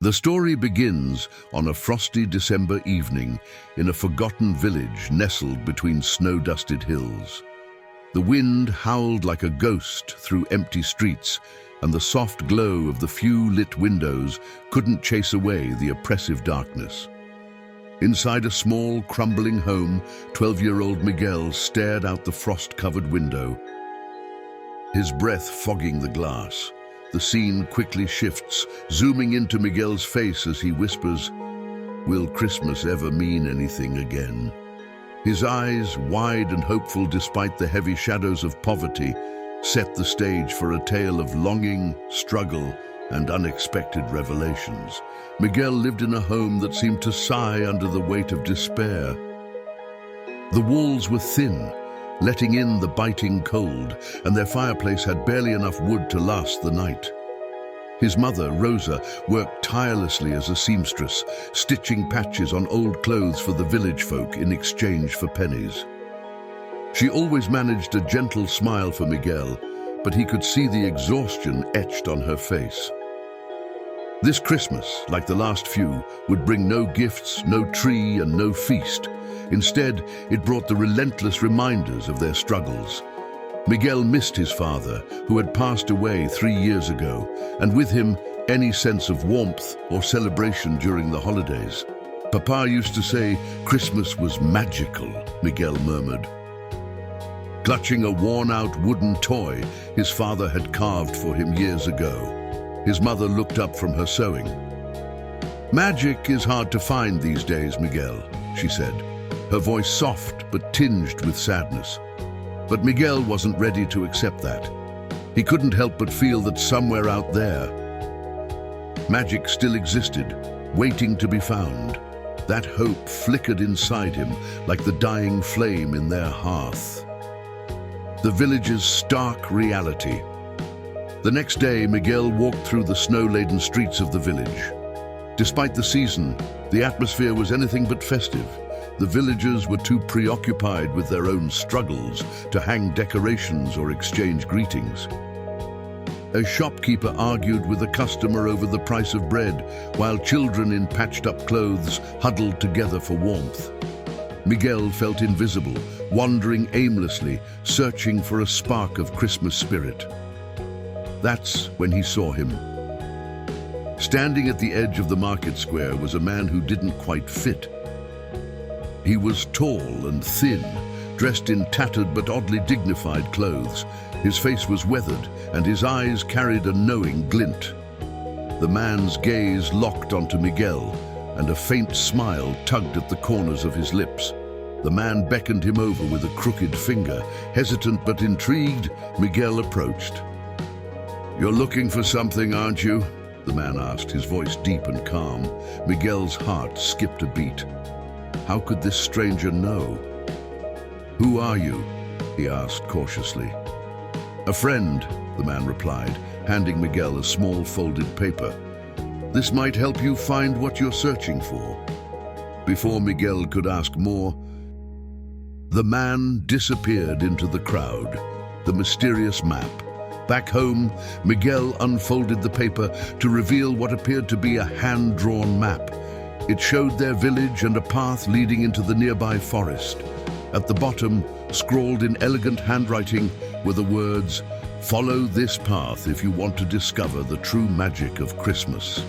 The story begins on a frosty December evening in a forgotten village nestled between snow-dusted hills. The wind howled like a ghost through empty streets, and the soft glow of the few lit windows couldn't chase away the oppressive darkness. Inside a small, crumbling home, 12-year-old Miguel stared out the frost-covered window, his breath fogging the glass. The scene quickly shifts, zooming into Miguel's face as he whispers, "Will Christmas ever mean anything again?" His eyes, wide and hopeful despite the heavy shadows of poverty, set the stage for a tale of longing, struggle, and unexpected revelations. Miguel lived in a home that seemed to sigh under the weight of despair. The walls were thin, letting in the biting cold, and their fireplace had barely enough wood to last the night. His mother, Rosa, worked tirelessly as a seamstress, stitching patches on old clothes for the village folk in exchange for pennies. She always managed a gentle smile for Miguel, but he could see the exhaustion etched on her face. This Christmas, like the last few, would bring no gifts, no tree, and no feast. Instead, it brought the relentless reminders of their struggles. Miguel missed his father, who had passed away 3 years ago, and with him, any sense of warmth or celebration during the holidays. "Papa used to say Christmas was magical," Miguel murmured. Clutching a worn-out wooden toy his father had carved for him years ago, his mother looked up from her sewing. "Magic is hard to find these days, Miguel," she said, her voice soft but tinged with sadness. But Miguel wasn't ready to accept that. He couldn't help but feel that somewhere out there, magic still existed, waiting to be found. That hope flickered inside him like the dying flame in their hearth. The village's stark reality. The next day, Miguel walked through the snow-laden streets of the village. Despite the season, the atmosphere was anything but festive. The villagers were too preoccupied with their own struggles to hang decorations or exchange greetings. A shopkeeper argued with a customer over the price of bread, while children in patched-up clothes huddled together for warmth. Miguel felt invisible, wandering aimlessly, searching for a spark of Christmas spirit. That's when he saw him. Standing at the edge of the market square was a man who didn't quite fit. He was tall and thin, dressed in tattered but oddly dignified clothes. His face was weathered, and his eyes carried a knowing glint. The man's gaze locked onto Miguel, and a faint smile tugged at the corners of his lips. The man beckoned him over with a crooked finger. Hesitant but intrigued, Miguel approached. "You're looking for something, aren't you?" the man asked, his voice deep and calm. Miguel's heart skipped a beat. How could this stranger know? "Who are you?" he asked cautiously. "A friend," the man replied, handing Miguel a small folded paper. "This might help you find what you're searching for." Before Miguel could ask more, the man disappeared into the crowd. The mysterious map. Back home, Miguel unfolded the paper to reveal what appeared to be a hand-drawn map. It showed their village and a path leading into the nearby forest. At the bottom, scrawled in elegant handwriting, were the words, "Follow this path if you want to discover the true magic of Christmas."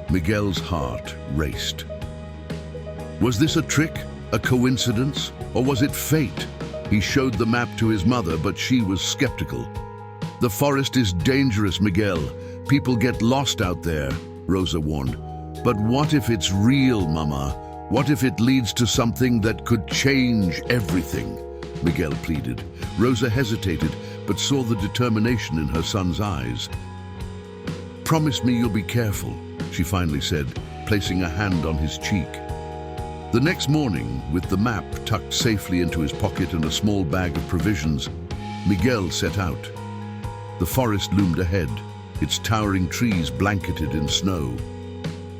Miguel's heart raced. Was this a trick, a coincidence, or was it fate? He showed the map to his mother, but she was skeptical. "The forest is dangerous, Miguel. People get lost out there," Rosa warned. "But what if it's real, Mama? What if it leads to something that could change everything?" Miguel pleaded. Rosa hesitated, but saw the determination in her son's eyes. "Promise me you'll be careful," she finally said, placing a hand on his cheek. The next morning, with the map tucked safely into his pocket and a small bag of provisions, Miguel set out. The forest loomed ahead, its towering trees blanketed in snow.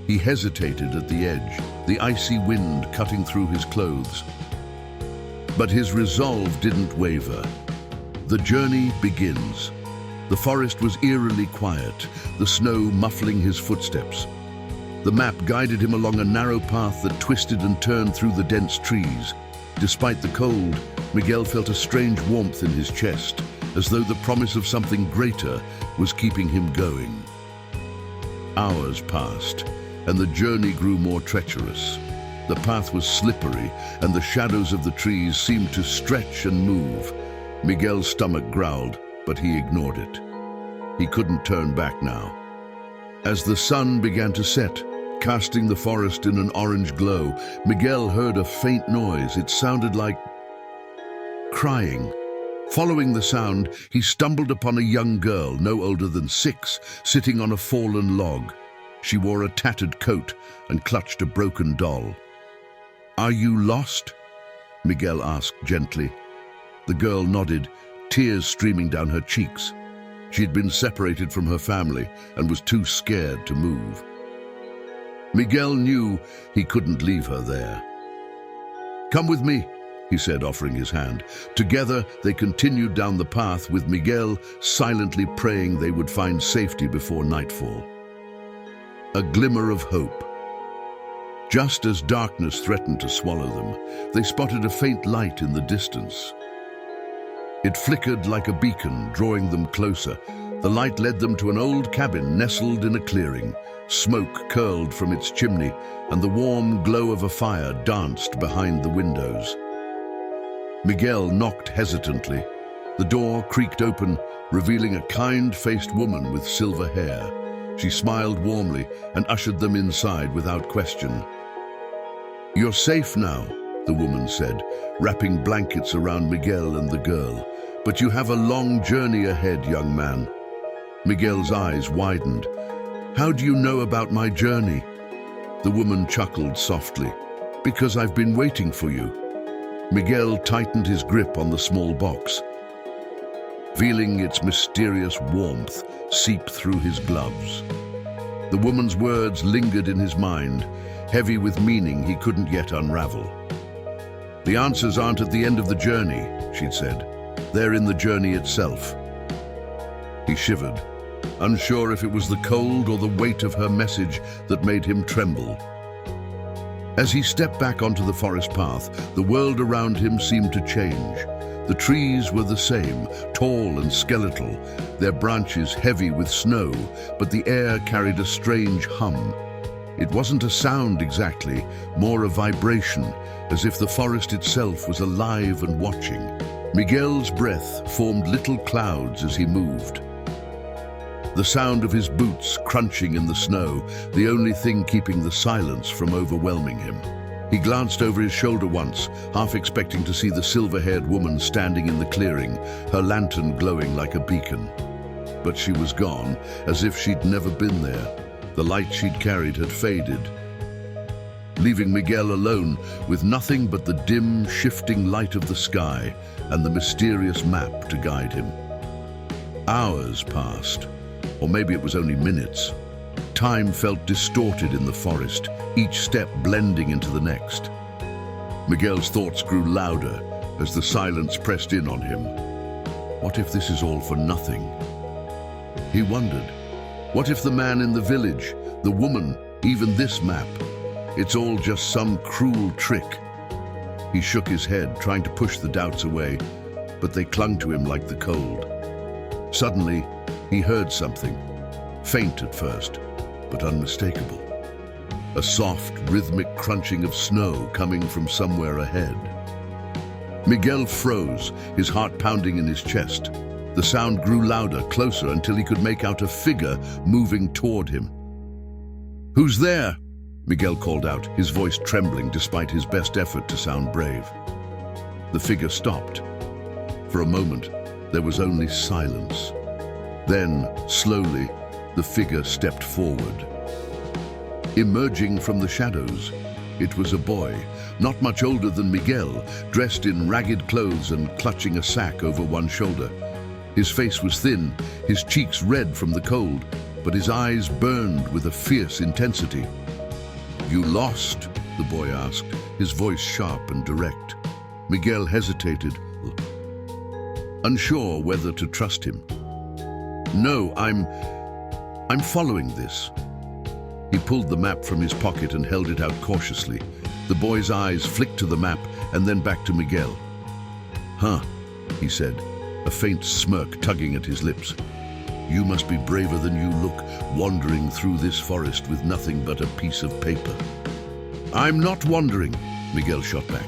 He hesitated at the edge, the icy wind cutting through his clothes. But his resolve didn't waver. The journey begins. The forest was eerily quiet, the snow muffling his footsteps. The map guided him along a narrow path that twisted and turned through the dense trees. Despite the cold, Miguel felt a strange warmth in his chest, as though the promise of something greater was keeping him going. Hours passed, and the journey grew more treacherous. The path was slippery, and the shadows of the trees seemed to stretch and move. Miguel's stomach growled, but he ignored it. He couldn't turn back now. As the sun began to set, casting the forest in an orange glow, Miguel heard a faint noise. It sounded like crying. Following the sound, he stumbled upon a young girl, no older than 6, sitting on a fallen log. She wore a tattered coat and clutched a broken doll. "Are you lost?" Miguel asked gently. The girl nodded, tears streaming down her cheeks. She'd been separated from her family and was too scared to move. Miguel knew he couldn't leave her there. "Come with me," he said, offering his hand. Together, they continued down the path, with Miguel silently praying they would find safety before nightfall. A glimmer of hope. Just as darkness threatened to swallow them, they spotted a faint light in the distance. It flickered like a beacon, drawing them closer. The light led them to an old cabin nestled in a clearing. Smoke curled from its chimney, and the warm glow of a fire danced behind the windows. Miguel knocked hesitantly. The door creaked open, revealing a kind-faced woman with silver hair. She smiled warmly and ushered them inside without question. "You're safe now," the woman said, wrapping blankets around Miguel and the girl. "But you have a long journey ahead, young man." Miguel's eyes widened. "How do you know about my journey?" The woman chuckled softly. "Because I've been waiting for you." Miguel tightened his grip on the small box, feeling its mysterious warmth seep through his gloves. The woman's words lingered in his mind, heavy with meaning he couldn't yet unravel. "The answers aren't at the end of the journey," she'd said. "They're in the journey itself." He shivered, unsure if it was the cold or the weight of her message that made him tremble. As he stepped back onto the forest path, the world around him seemed to change. The trees were the same, tall and skeletal, their branches heavy with snow, but the air carried a strange hum. It wasn't a sound exactly, more a vibration, as if the forest itself was alive and watching. Miguel's breath formed little clouds as he moved. The sound of his boots crunching in the snow, the only thing keeping the silence from overwhelming him. He glanced over his shoulder once, half expecting to see the silver-haired woman standing in the clearing, her lantern glowing like a beacon. But she was gone, as if she'd never been there. The light she'd carried had faded, leaving Miguel alone with nothing but the dim, shifting light of the sky and the mysterious map to guide him. Hours passed, or maybe it was only minutes. Time felt distorted in the forest, each step blending into the next. Miguel's thoughts grew louder as the silence pressed in on him. What if this is all for nothing? He wondered. What if the man in the village, the woman, even this map, it's all just some cruel trick? He shook his head, trying to push the doubts away, but they clung to him like the cold. Suddenly, he heard something, faint at first, but unmistakable. A soft, rhythmic crunching of snow coming from somewhere ahead. Miguel froze, his heart pounding in his chest. The sound grew louder, closer, until he could make out a figure moving toward him. "Who's there?" Miguel called out, his voice trembling despite his best effort to sound brave. The figure stopped. For a moment, there was only silence. Then, slowly, the figure stepped forward. Emerging from the shadows, it was a boy, not much older than Miguel, dressed in ragged clothes and clutching a sack over one shoulder. His face was thin, his cheeks red from the cold, but his eyes burned with a fierce intensity. "You lost?" the boy asked, his voice sharp and direct. Miguel hesitated, unsure whether to trust him. No, I'm following this. He pulled the map from his pocket and held it out cautiously. The boy's eyes flicked to the map and then back to Miguel. Huh, he said, a faint smirk tugging at his lips. You must be braver than you look, wandering through this forest with nothing but a piece of paper. I'm not wandering, Miguel shot back,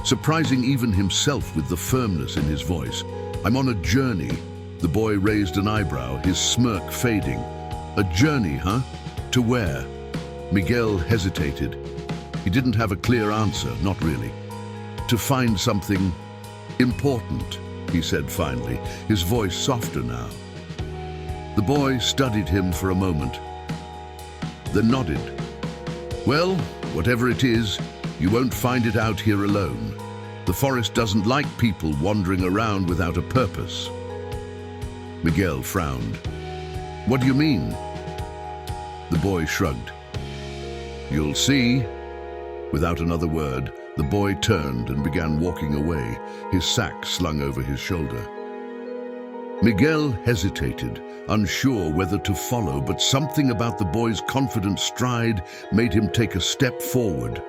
surprising even himself with the firmness in his voice. I'm on a journey. The boy raised an eyebrow, his smirk fading. A journey, huh? To where? Miguel hesitated. He didn't have a clear answer, not really. To find something important, he said finally, his voice softer now. The boy studied him for a moment, then nodded. Well, whatever it is, you won't find it out here alone. The forest doesn't like people wandering around without a purpose. Miguel frowned. What do you mean? The boy shrugged. You'll see. Without another word, the boy turned and began walking away, his sack slung over his shoulder. Miguel hesitated, unsure whether to follow, but something about the boy's confident stride made him take a step forward.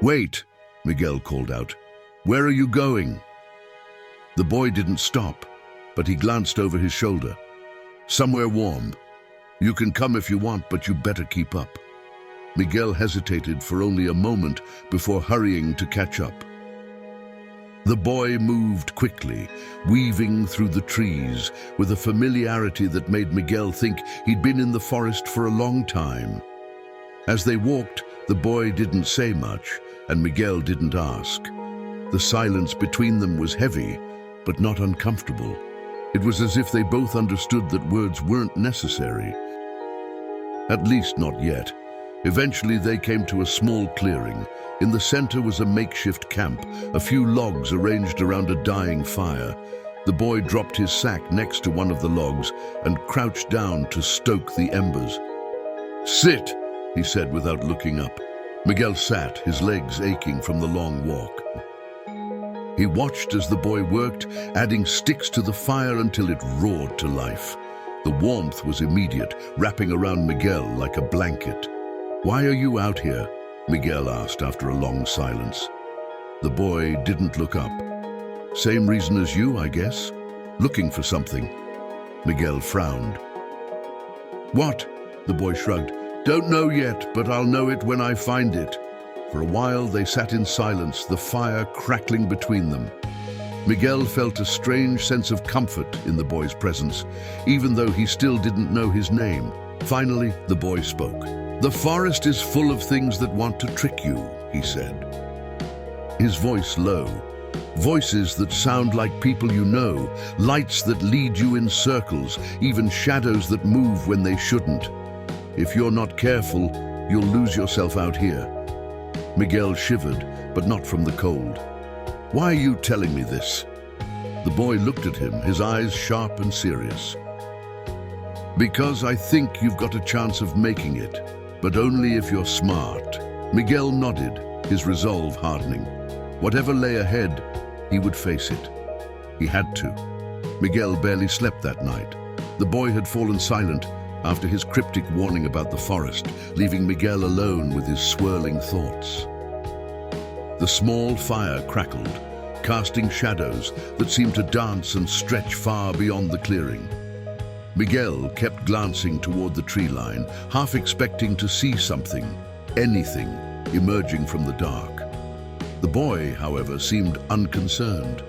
Wait, Miguel called out. Where are you going? The boy didn't stop, but he glanced over his shoulder. Somewhere warm. You can come if you want, but you better keep up. Miguel hesitated for only a moment before hurrying to catch up. The boy moved quickly, weaving through the trees with a familiarity that made Miguel think he'd been in the forest for a long time. As they walked, the boy didn't say much, and Miguel didn't ask. The silence between them was heavy, but not uncomfortable. It was as if they both understood that words weren't necessary. At least not yet. Eventually they came to a small clearing. In the center was a makeshift camp, a few logs arranged around a dying fire. The boy dropped his sack next to one of the logs and crouched down to stoke the embers. Sit, he said without looking up. Miguel sat, his legs aching from the long walk. He watched as the boy worked, adding sticks to the fire until it roared to life. The warmth was immediate, wrapping around Miguel like a blanket. Why are you out here? Miguel asked after a long silence. The boy didn't look up. Same reason as you, I guess. Looking for something. Miguel frowned. What? The boy shrugged. Don't know yet, but I'll know it when I find it. For a while they sat in silence, the fire crackling between them. Miguel felt a strange sense of comfort in the boy's presence, even though he still didn't know his name. Finally, the boy spoke. The forest is full of things that want to trick you, he said. His voice low. Voices that sound like people you know, lights that lead you in circles, even shadows that move when they shouldn't. If you're not careful, you'll lose yourself out here. Miguel shivered, but not from the cold. Why are you telling me this? The boy looked at him, his eyes sharp and serious. Because I think you've got a chance of making it, but only if you're smart. Miguel nodded, his resolve hardening. Whatever lay ahead, he would face it. He had to. Miguel barely slept that night. The boy had fallen silent after his cryptic warning about the forest, leaving Miguel alone with his swirling thoughts. The small fire crackled, casting shadows that seemed to dance and stretch far beyond the clearing. Miguel kept glancing toward the tree line, half expecting to see something, anything, emerging from the dark. The boy, however, seemed unconcerned.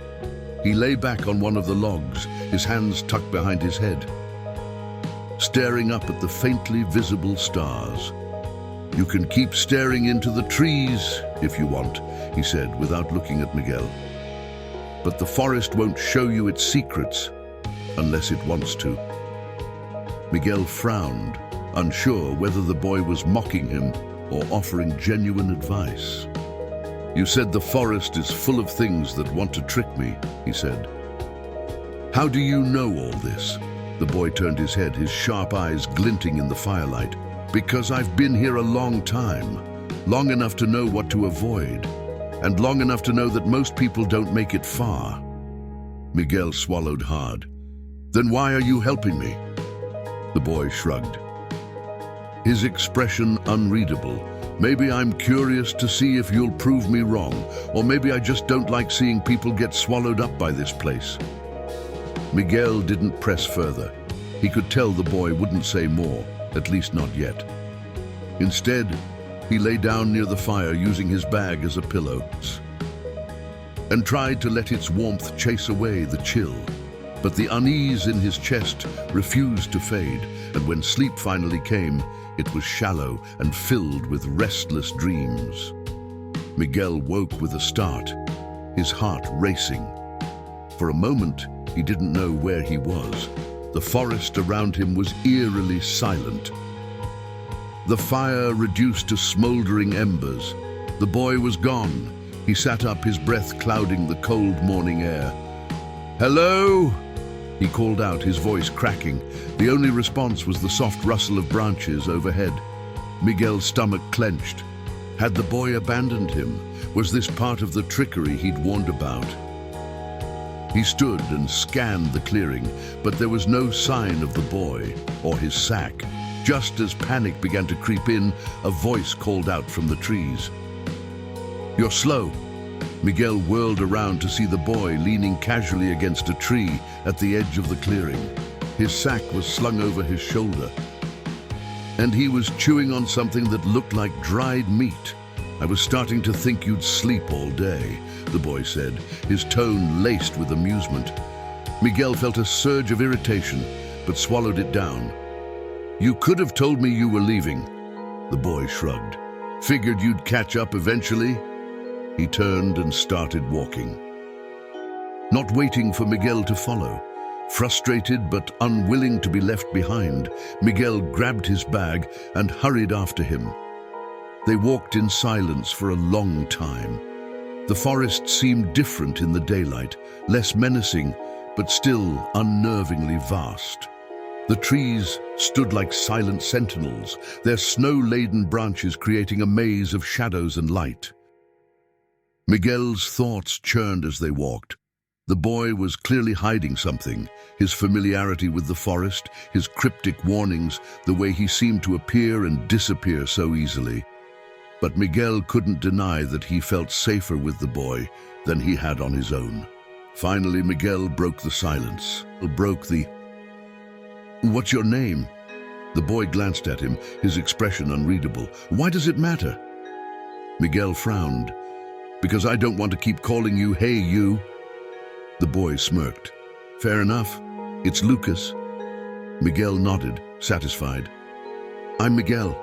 He lay back on one of the logs, his hands tucked behind his head, staring up at the faintly visible stars. You can keep staring into the trees if you want, he said without looking at Miguel. But the forest won't show you its secrets unless it wants to. Miguel frowned, unsure whether the boy was mocking him or offering genuine advice. You said the forest is full of things that want to trick me, he said. How do you know all this? The boy turned his head, his sharp eyes glinting in the firelight. Because I've been here a long time, long enough to know what to avoid, and long enough to know that most people don't make it far. Miguel swallowed hard. Then why are you helping me? The boy shrugged, his expression unreadable. Maybe I'm curious to see if you'll prove me wrong, or maybe I just don't like seeing people get swallowed up by this place. Miguel didn't press further. He could tell the boy wouldn't say more, at least not yet. Instead, he lay down near the fire using his bag as a pillow and tried to let its warmth chase away the chill. But the unease in his chest refused to fade, and when sleep finally came, it was shallow and filled with restless dreams. Miguel woke with a start, his heart racing. For a moment, he didn't know where he was. The forest around him was eerily silent. The fire reduced to smoldering embers. The boy was gone. He sat up, his breath clouding the cold morning air. "Hello?" he called out, his voice cracking. The only response was the soft rustle of branches overhead. Miguel's stomach clenched. Had the boy abandoned him? Was this part of the trickery he'd warned about? He stood and scanned the clearing, but there was no sign of the boy or his sack. Just as panic began to creep in, a voice called out from the trees. "You're slow." Miguel whirled around to see the boy leaning casually against a tree at the edge of the clearing. His sack was slung over his shoulder, and he was chewing on something that looked like dried meat. "I was starting to think you'd sleep all day," the boy said, his tone laced with amusement. Miguel felt a surge of irritation, but swallowed it down. "You could have told me you were leaving," the boy shrugged. "Figured you'd catch up eventually." He turned and started walking, not waiting for Miguel to follow. Frustrated but unwilling to be left behind, Miguel grabbed his bag and hurried after him. They walked in silence for a long time. The forest seemed different in the daylight, less menacing, but still unnervingly vast. The trees stood like silent sentinels, their snow-laden branches creating a maze of shadows and light. Miguel's thoughts churned as they walked. The boy was clearly hiding something, his familiarity with the forest, his cryptic warnings, the way he seemed to appear and disappear so easily. But Miguel couldn't deny that he felt safer with the boy than he had on his own. Finally, Miguel broke the silence, "What's your name?" The boy glanced at him, his expression unreadable. "Why does it matter?" Miguel frowned. "Because I don't want to keep calling you, hey, you." The boy smirked. "Fair enough. It's Lucas." Miguel nodded, satisfied. "I'm Miguel."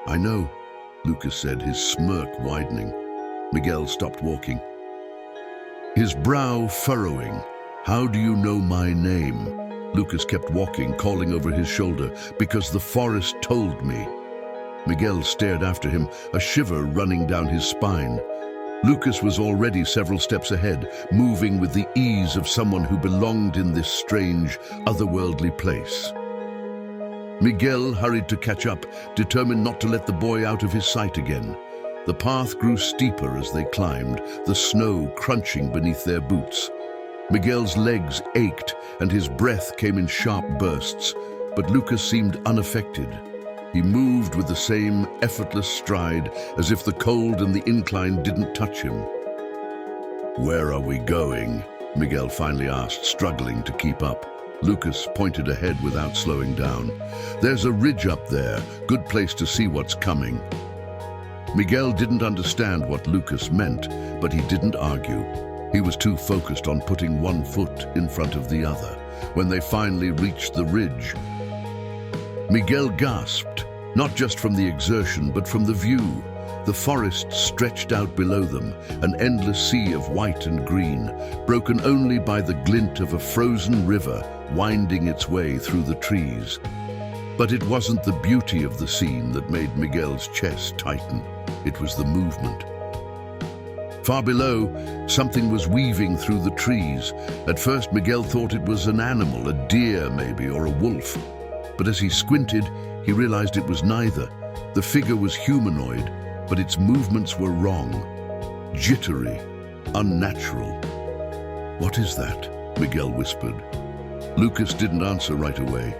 "I know," Lucas said, his smirk widening. Miguel stopped walking, his brow furrowing. "How do you know my name?" Lucas kept walking, calling over his shoulder. "Because the forest told me." Miguel stared after him, a shiver running down his spine. Lucas was already several steps ahead, moving with the ease of someone who belonged in this strange, otherworldly place. Miguel hurried to catch up, determined not to let the boy out of his sight again. The path grew steeper as they climbed, the snow crunching beneath their boots. Miguel's legs ached and his breath came in sharp bursts, but Lucas seemed unaffected. He moved with the same effortless stride, as if the cold and the incline didn't touch him. "Where are we going?" Miguel finally asked, struggling to keep up. Lucas pointed ahead without slowing down. "There's a ridge up there, good place to see what's coming." Miguel didn't understand what Lucas meant, but he didn't argue. He was too focused on putting one foot in front of the other. When they finally reached the ridge, Miguel gasped, not just from the exertion, but from the view. The forest stretched out below them, an endless sea of white and green, broken only by the glint of a frozen river winding its way through the trees. But it wasn't the beauty of the scene that made Miguel's chest tighten. It was the movement. Far below, something was weaving through the trees. At first, Miguel thought it was an animal, a deer maybe, or a wolf. But as he squinted, he realized it was neither. The figure was humanoid, but its movements were wrong, jittery, unnatural. "What is that?" Miguel whispered. Lucas didn't answer right away.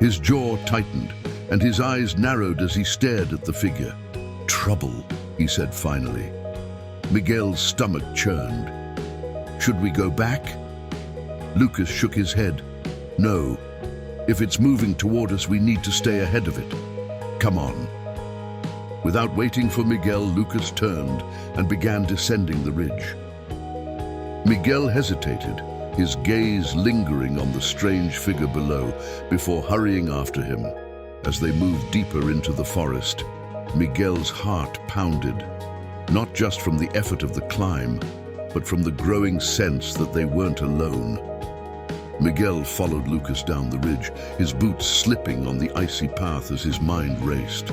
His jaw tightened, and his eyes narrowed as he stared at the figure. "Trouble," he said finally. Miguel's stomach churned. "Should we go back?" Lucas shook his head. "No. If it's moving toward us, we need to stay ahead of it. Come on." Without waiting for Miguel, Lucas turned and began descending the ridge. Miguel hesitated, his gaze lingering on the strange figure below before hurrying after him. As they moved deeper into the forest, Miguel's heart pounded, not just from the effort of the climb, but from the growing sense that they weren't alone. Miguel followed Lucas down the ridge, his boots slipping on the icy path as his mind raced.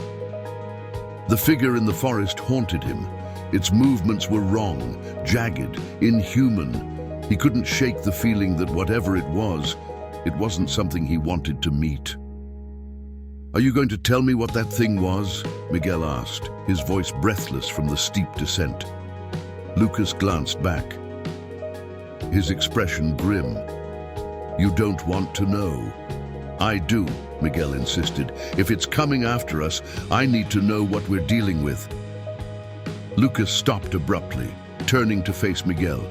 The figure in the forest haunted him. Its movements were wrong, jagged, inhuman. He couldn't shake the feeling that whatever it wasn't something he wanted to meet. "Are you going to tell me what that thing was?" Miguel asked, his voice breathless from the steep descent. Lucas glanced back, his expression grim. "You don't want to know." "I do," Miguel insisted. "If it's coming after us, I need to know what we're dealing with." Lucas stopped abruptly, turning to face Miguel.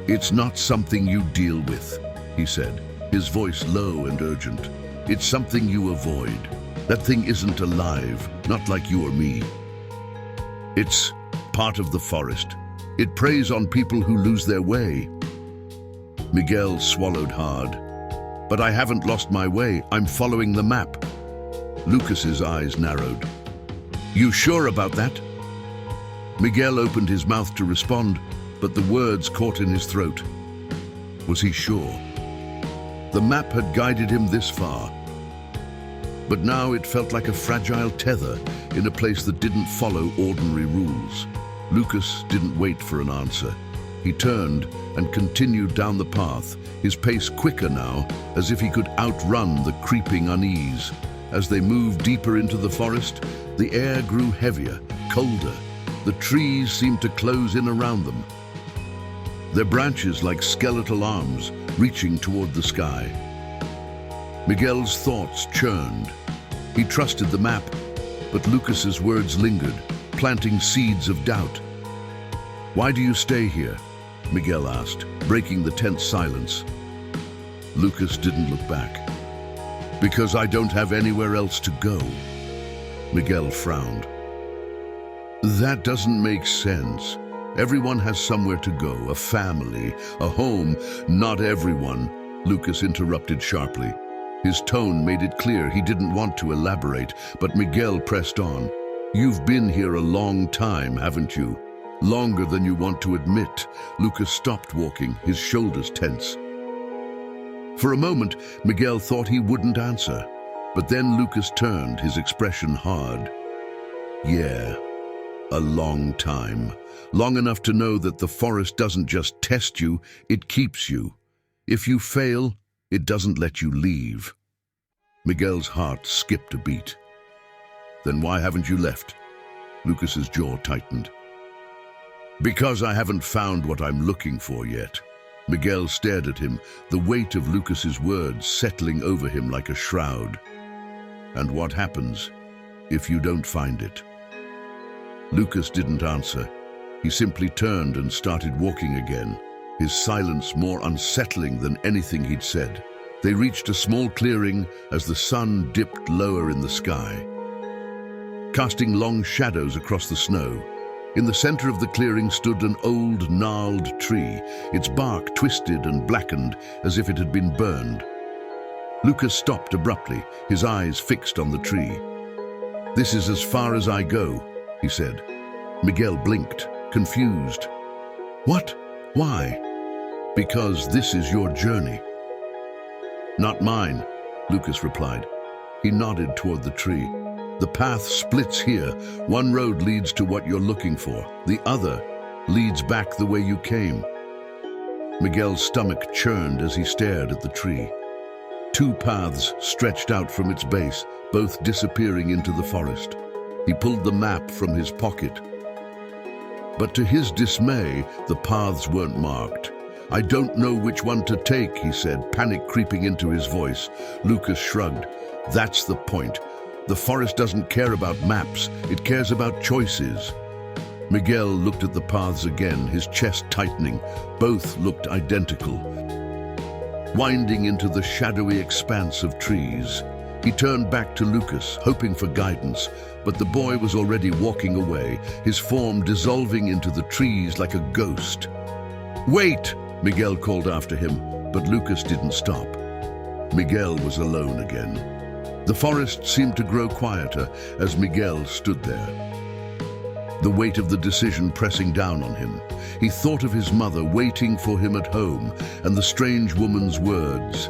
"It's not something you deal with," he said, his voice low and urgent. "It's something you avoid. That thing isn't alive, not like you or me. It's part of the forest. It preys on people who lose their way." Miguel swallowed hard. "But I haven't lost my way. I'm following the map." Lucas's eyes narrowed. "You sure about that?" Miguel opened his mouth to respond, but the words caught in his throat. Was he sure? The map had guided him this far, but now it felt like a fragile tether in a place that didn't follow ordinary rules. Lucas didn't wait for an answer. He turned and continued down the path, his pace quicker now, as if he could outrun the creeping unease. As they moved deeper into the forest, the air grew heavier, colder. The trees seemed to close in around them, their branches like skeletal arms reaching toward the sky. Miguel's thoughts churned. He trusted the map, but Lucas's words lingered, planting seeds of doubt. "Why do you stay here?" Miguel asked, breaking the tense silence. Lucas didn't look back. "Because I don't have anywhere else to go." Miguel frowned. "That doesn't make sense. Everyone has somewhere to go, a family, a home." "Not everyone," Lucas interrupted sharply. His tone made it clear he didn't want to elaborate, but Miguel pressed on. "You've been here a long time, haven't you? Longer than you want to admit." Lucas stopped walking, his shoulders tense. For a moment, Miguel thought he wouldn't answer, but then Lucas turned, his expression hard. "Yeah. A long time. Long enough to know that the forest doesn't just test you, it keeps you. If you fail, it doesn't let you leave." Miguel's heart skipped a beat. "Then why haven't you left?" Lucas's jaw tightened. "Because I haven't found what I'm looking for yet." Miguel stared at him, the weight of Lucas's words settling over him like a shroud. "And what happens if you don't find it?" Lucas didn't answer. He simply turned and started walking again, his silence more unsettling than anything he'd said. They reached a small clearing as the sun dipped lower in the sky, casting long shadows across the snow. In the center of the clearing stood an old, gnarled tree, its bark twisted and blackened as if it had been burned. Lucas stopped abruptly, his eyes fixed on the tree. "This is as far as I go," he said. Miguel blinked, confused. "What? Why?" "Because this is your journey." "Not mine," Lucas replied. He nodded toward the tree. "The path splits here. One road leads to what you're looking for. The other leads back the way you came." Miguel's stomach churned as he stared at the tree. Two paths stretched out from its base, both disappearing into the forest. He pulled the map from his pocket. But to his dismay, the paths weren't marked. "I don't know which one to take," he said, panic creeping into his voice. Lucas shrugged. "That's the point. The forest doesn't care about maps, it cares about choices." Miguel looked at the paths again, his chest tightening. Both looked identical, winding into the shadowy expanse of trees. He turned back to Lucas, hoping for guidance, but the boy was already walking away, his form dissolving into the trees like a ghost. "Wait!" Miguel called after him, but Lucas didn't stop. Miguel was alone again. The forest seemed to grow quieter as Miguel stood there, the weight of the decision pressing down on him. He thought of his mother waiting for him at home and the strange woman's words.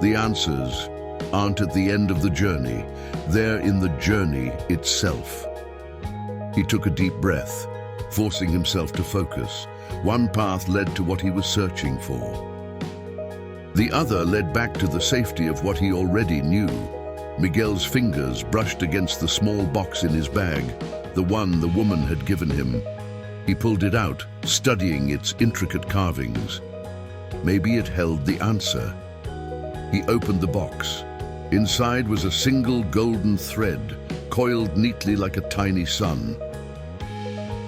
The answers aren't at the end of the journey, they're in the journey itself. He took a deep breath, forcing himself to focus. One path led to what he was searching for. The other led back to the safety of what he already knew. Miguel's fingers brushed against the small box in his bag, the one the woman had given him. He pulled it out, studying its intricate carvings. Maybe it held the answer. He opened the box. Inside was a single golden thread, coiled neatly like a tiny sun.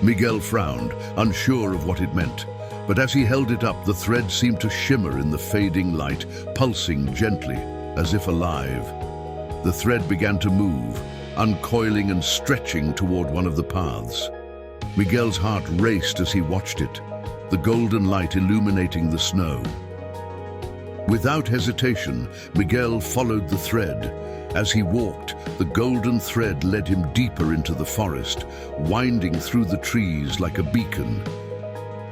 Miguel frowned, unsure of what it meant, but as he held it up, the thread seemed to shimmer in the fading light, pulsing gently, as if alive. The thread began to move, uncoiling and stretching toward one of the paths. Miguel's heart raced as he watched it, the golden light illuminating the snow. Without hesitation, Miguel followed the thread. As he walked, the golden thread led him deeper into the forest, winding through the trees like a beacon.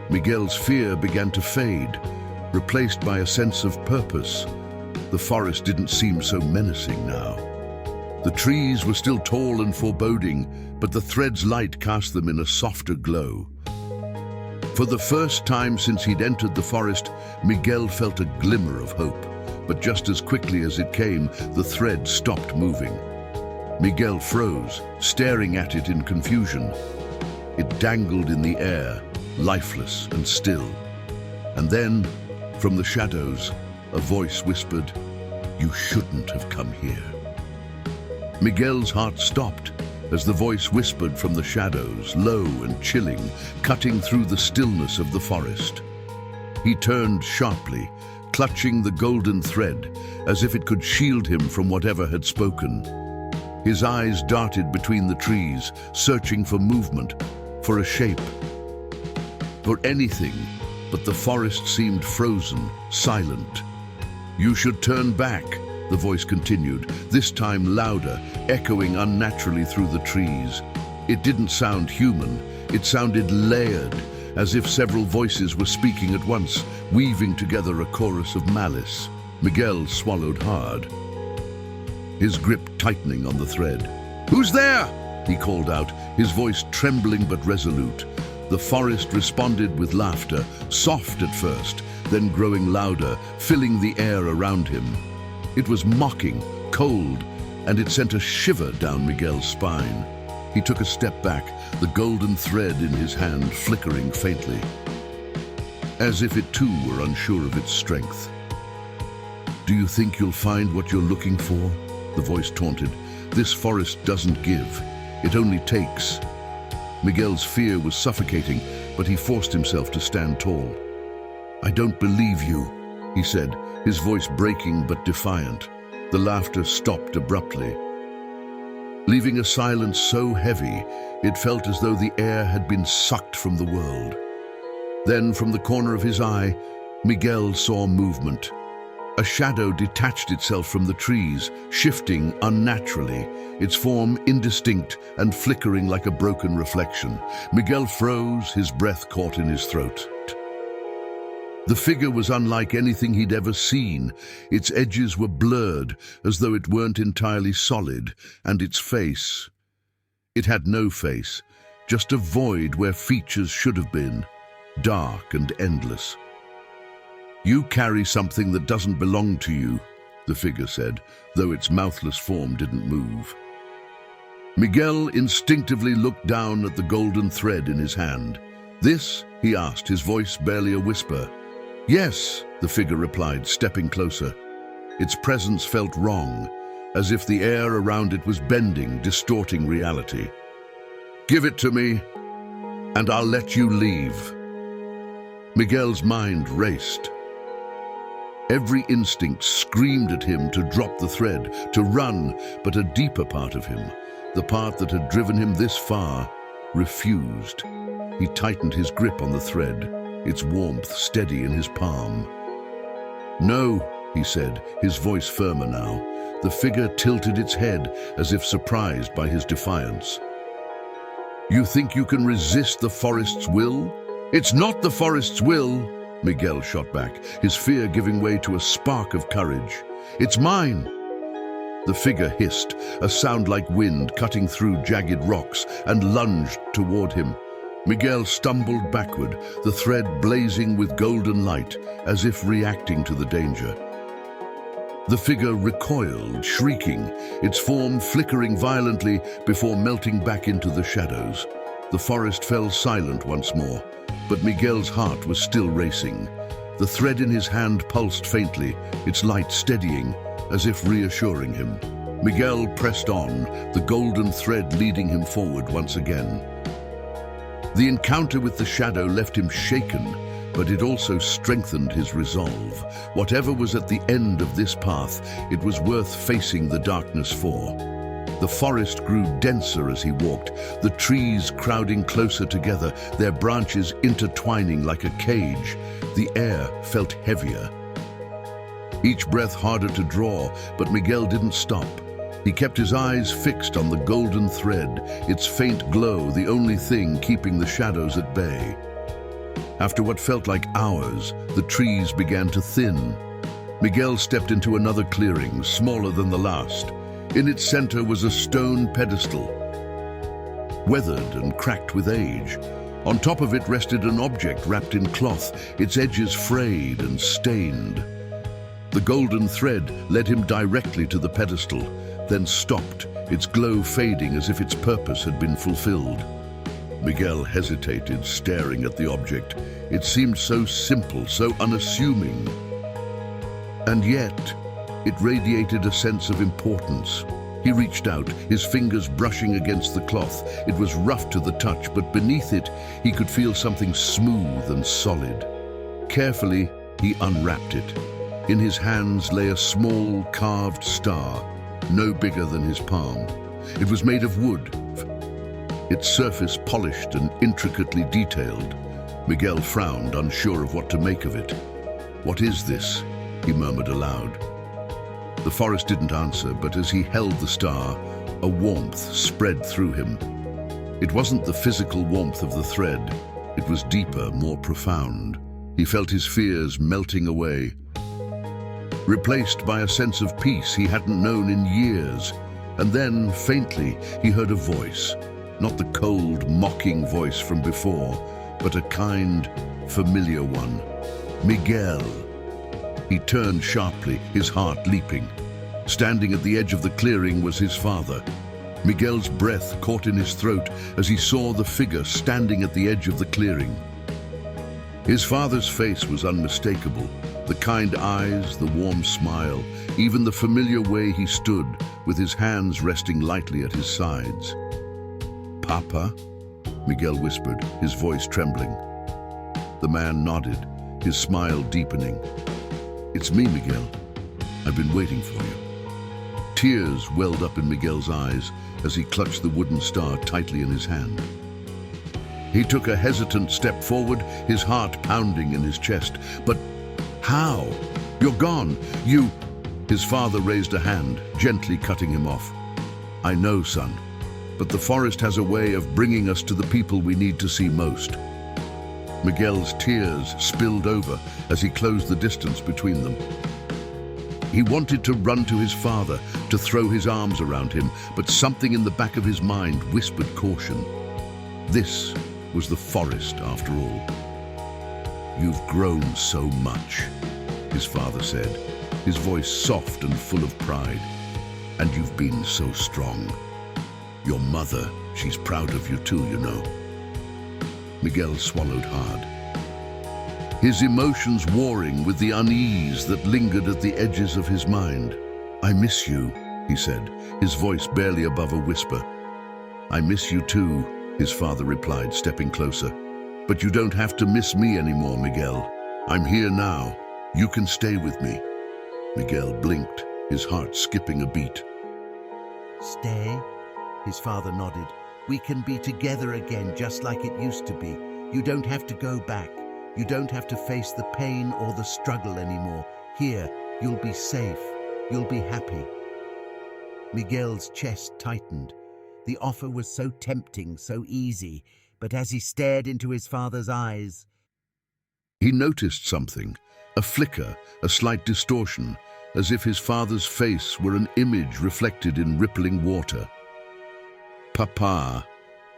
Miguel's fear began to fade, replaced by a sense of purpose. The forest didn't seem so menacing now. The trees were still tall and foreboding, but the thread's light cast them in a softer glow. For the first time since he'd entered the forest, Miguel felt a glimmer of hope. But just as quickly as it came, the thread stopped moving. Miguel froze, staring at it in confusion. It dangled in the air, lifeless and still. And then, from the shadows, a voice whispered, "You shouldn't have come here." Miguel's heart stopped as the voice whispered from the shadows, low and chilling, cutting through the stillness of the forest. He turned sharply, clutching the golden thread, as if it could shield him from whatever had spoken. His eyes darted between the trees, searching for movement, for a shape, for anything, but the forest seemed frozen, silent. "You should turn back," the voice continued, this time louder, echoing unnaturally through the trees. It didn't sound human, it sounded layered, as if several voices were speaking at once, weaving together a chorus of malice. Miguel swallowed hard, his grip tightening on the thread. "Who's there?" he called out, his voice trembling but resolute. The forest responded with laughter, soft at first, then growing louder, filling the air around him. It was mocking, cold, and it sent a shiver down Miguel's spine. He took a step back, the golden thread in his hand flickering faintly, as if it too were unsure of its strength. "Do you think you'll find what you're looking for?" the voice taunted. "This forest doesn't give, it only takes." Miguel's fear was suffocating, but he forced himself to stand tall. "I don't believe you," he said, his voice breaking but defiant. The laughter stopped abruptly, leaving a silence so heavy it felt as though the air had been sucked from the world. Then, from the corner of his eye, Miguel saw movement. A shadow detached itself from the trees, shifting unnaturally, its form indistinct and flickering like a broken reflection. Miguel froze, his breath caught in his throat. The figure was unlike anything he'd ever seen. Its edges were blurred, as though it weren't entirely solid, and its face... It had no face, just a void where features should have been, dark and endless. "You carry something that doesn't belong to you," the figure said, though its mouthless form didn't move. Miguel instinctively looked down at the golden thread in his hand. "This?" he asked, his voice barely a whisper. Yes, the figure replied, stepping closer. Its presence felt wrong, as if the air around it was bending, distorting reality. Give it to me, and I'll let you leave. Miguel's mind raced. Every instinct screamed at him to drop the thread, to run, but a deeper part of him, the part that had driven him this far, refused. He tightened his grip on the thread, its warmth steady in his palm. No, he said, his voice firmer now. The figure tilted its head as if surprised by his defiance. You think you can resist the forest's will? It's not the forest's will, Miguel shot back, his fear giving way to a spark of courage. It's mine. The figure hissed, a sound like wind cutting through jagged rocks, and lunged toward him. Miguel stumbled backward, the thread blazing with golden light, as if reacting to the danger. The figure recoiled, shrieking, its form flickering violently before melting back into the shadows. The forest fell silent once more, but Miguel's heart was still racing. The thread in his hand pulsed faintly, its light steadying, as if reassuring him. Miguel pressed on, the golden thread leading him forward once again. The encounter with the shadow left him shaken, but it also strengthened his resolve. Whatever was at the end of this path, it was worth facing the darkness for. The forest grew denser as he walked, the trees crowding closer together, their branches intertwining like a cage. The air felt heavier. Each breath harder to draw, but Miguel didn't stop. He kept his eyes fixed on the golden thread, its faint glow the only thing keeping the shadows at bay. After what felt like hours, the trees began to thin. Miguel stepped into another clearing, smaller than the last. In its center was a stone pedestal, weathered and cracked with age. On top of it rested an object wrapped in cloth, its edges frayed and stained. The golden thread led him directly to the pedestal, then stopped, its glow fading as if its purpose had been fulfilled. Miguel hesitated, staring at the object. It seemed so simple, so unassuming. And yet, it radiated a sense of importance. He reached out, his fingers brushing against the cloth. It was rough to the touch, but beneath it, he could feel something smooth and solid. Carefully, he unwrapped it. In his hands lay a small, carved star, no bigger than his palm. It was made of wood, its surface polished and intricately detailed. Miguel frowned, unsure of what to make of it. "What is this?" he murmured aloud. The forest didn't answer, but as he held the star, a warmth spread through him. It wasn't the physical warmth of the thread. It was deeper, more profound. He felt his fears melting away, replaced by a sense of peace he hadn't known in years. And then, faintly, he heard a voice. Not the cold, mocking voice from before, but a kind, familiar one. Miguel. He turned sharply, his heart leaping. Standing at the edge of the clearing was his father. Miguel's breath caught in his throat as he saw the figure standing at the edge of the clearing. His father's face was unmistakable. The kind eyes, the warm smile, even the familiar way he stood, with his hands resting lightly at his sides. "Papa?" Miguel whispered, his voice trembling. The man nodded, his smile deepening. "It's me, Miguel. I've been waiting for you." Tears welled up in Miguel's eyes as he clutched the wooden star tightly in his hand. He took a hesitant step forward, his heart pounding in his chest. "But how? You're gone. You..." His father raised a hand, gently cutting him off. "I know, son. But the forest has a way of bringing us to the people we need to see most." Miguel's tears spilled over as he closed the distance between them. He wanted to run to his father, to throw his arms around him, but something in the back of his mind whispered caution. This was the forest, after all. "You've grown so much," his father said, his voice soft and full of pride. "And you've been so strong. Your mother, she's proud of you too, you know." Miguel swallowed hard. his emotions warring with the unease that lingered at the edges of his mind. "I miss you," he said, his voice barely above a whisper. "I miss you too," his father replied, stepping closer. "But you don't have to miss me anymore, Miguel. I'm here now. You can stay with me." Miguel blinked, his heart skipping a beat. "Stay?" His father nodded. "We can be together again just like it used to be. You don't have to go back. You don't have to face the pain or the struggle anymore. Here, you'll be safe. You'll be happy." Miguel's chest tightened. The offer was so tempting, so easy, but as he stared into his father's eyes, he noticed something, a flicker, a slight distortion, as if his father's face were an image reflected in rippling water. "Papa,"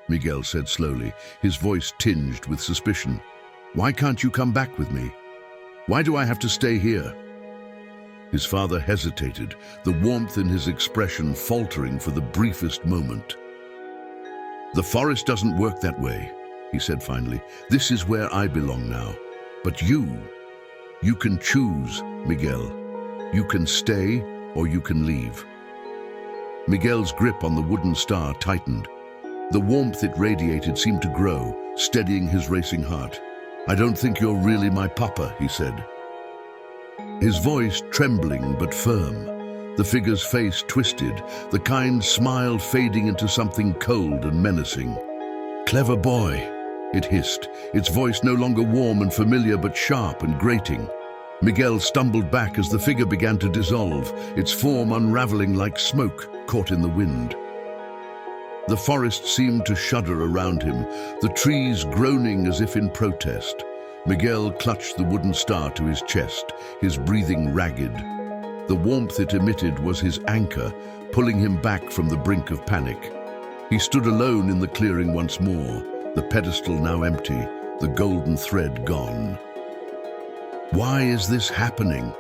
Miguel said slowly, his voice tinged with suspicion. "Why can't you come back with me? Why do I have to stay here?" His father hesitated, the warmth in his expression faltering for the briefest moment. "The forest doesn't work that way," he said finally. "This is where I belong now. But you can choose, Miguel. You can stay or you can leave." Miguel's grip on the wooden star tightened. The warmth it radiated seemed to grow, steadying his racing heart. "I don't think you're really my papa," he said. His voice trembling but firm. The figure's face twisted, the kind smile fading into something cold and menacing. "Clever boy," it hissed, its voice no longer warm and familiar but sharp and grating. Miguel stumbled back as the figure began to dissolve, its form unraveling like smoke caught in the wind. The forest seemed to shudder around him, the trees groaning as if in protest. Miguel clutched the wooden star to his chest, his breathing ragged. The warmth it emitted was his anchor, pulling him back from the brink of panic. He stood alone in the clearing once more, the pedestal now empty, the golden thread gone. "Why is this happening?"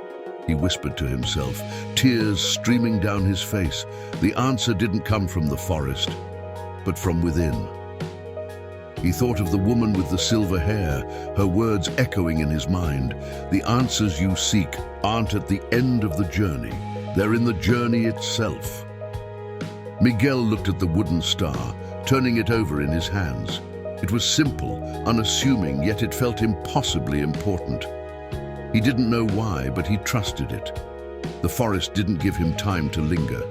he whispered to himself, tears streaming down his face. The answer didn't come from the forest, but from within. He thought of the woman with the silver hair, her words echoing in his mind. "The answers you seek aren't at the end of the journey. They're in the journey itself." Miguel looked at the wooden star, turning it over in his hands. It was simple, unassuming, yet it felt impossibly important. He didn't know why, but he trusted it. The forest didn't give him time to linger.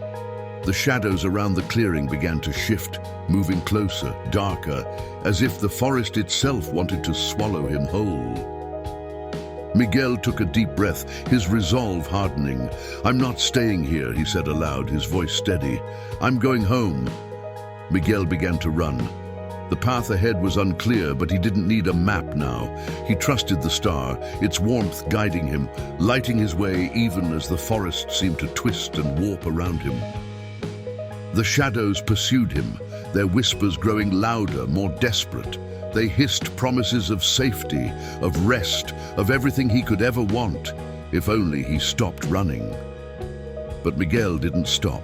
The shadows around the clearing began to shift, moving closer, darker, as if the forest itself wanted to swallow him whole. Miguel took a deep breath, his resolve hardening. "I'm not staying here," he said aloud, his voice steady. "I'm going home." Miguel began to run. The path ahead was unclear, but he didn't need a map now. He trusted the star, its warmth guiding him, lighting his way even as the forest seemed to twist and warp around him. The shadows pursued him, their whispers growing louder, more desperate. They hissed promises of safety, of rest, of everything he could ever want, if only he stopped running. But Miguel didn't stop.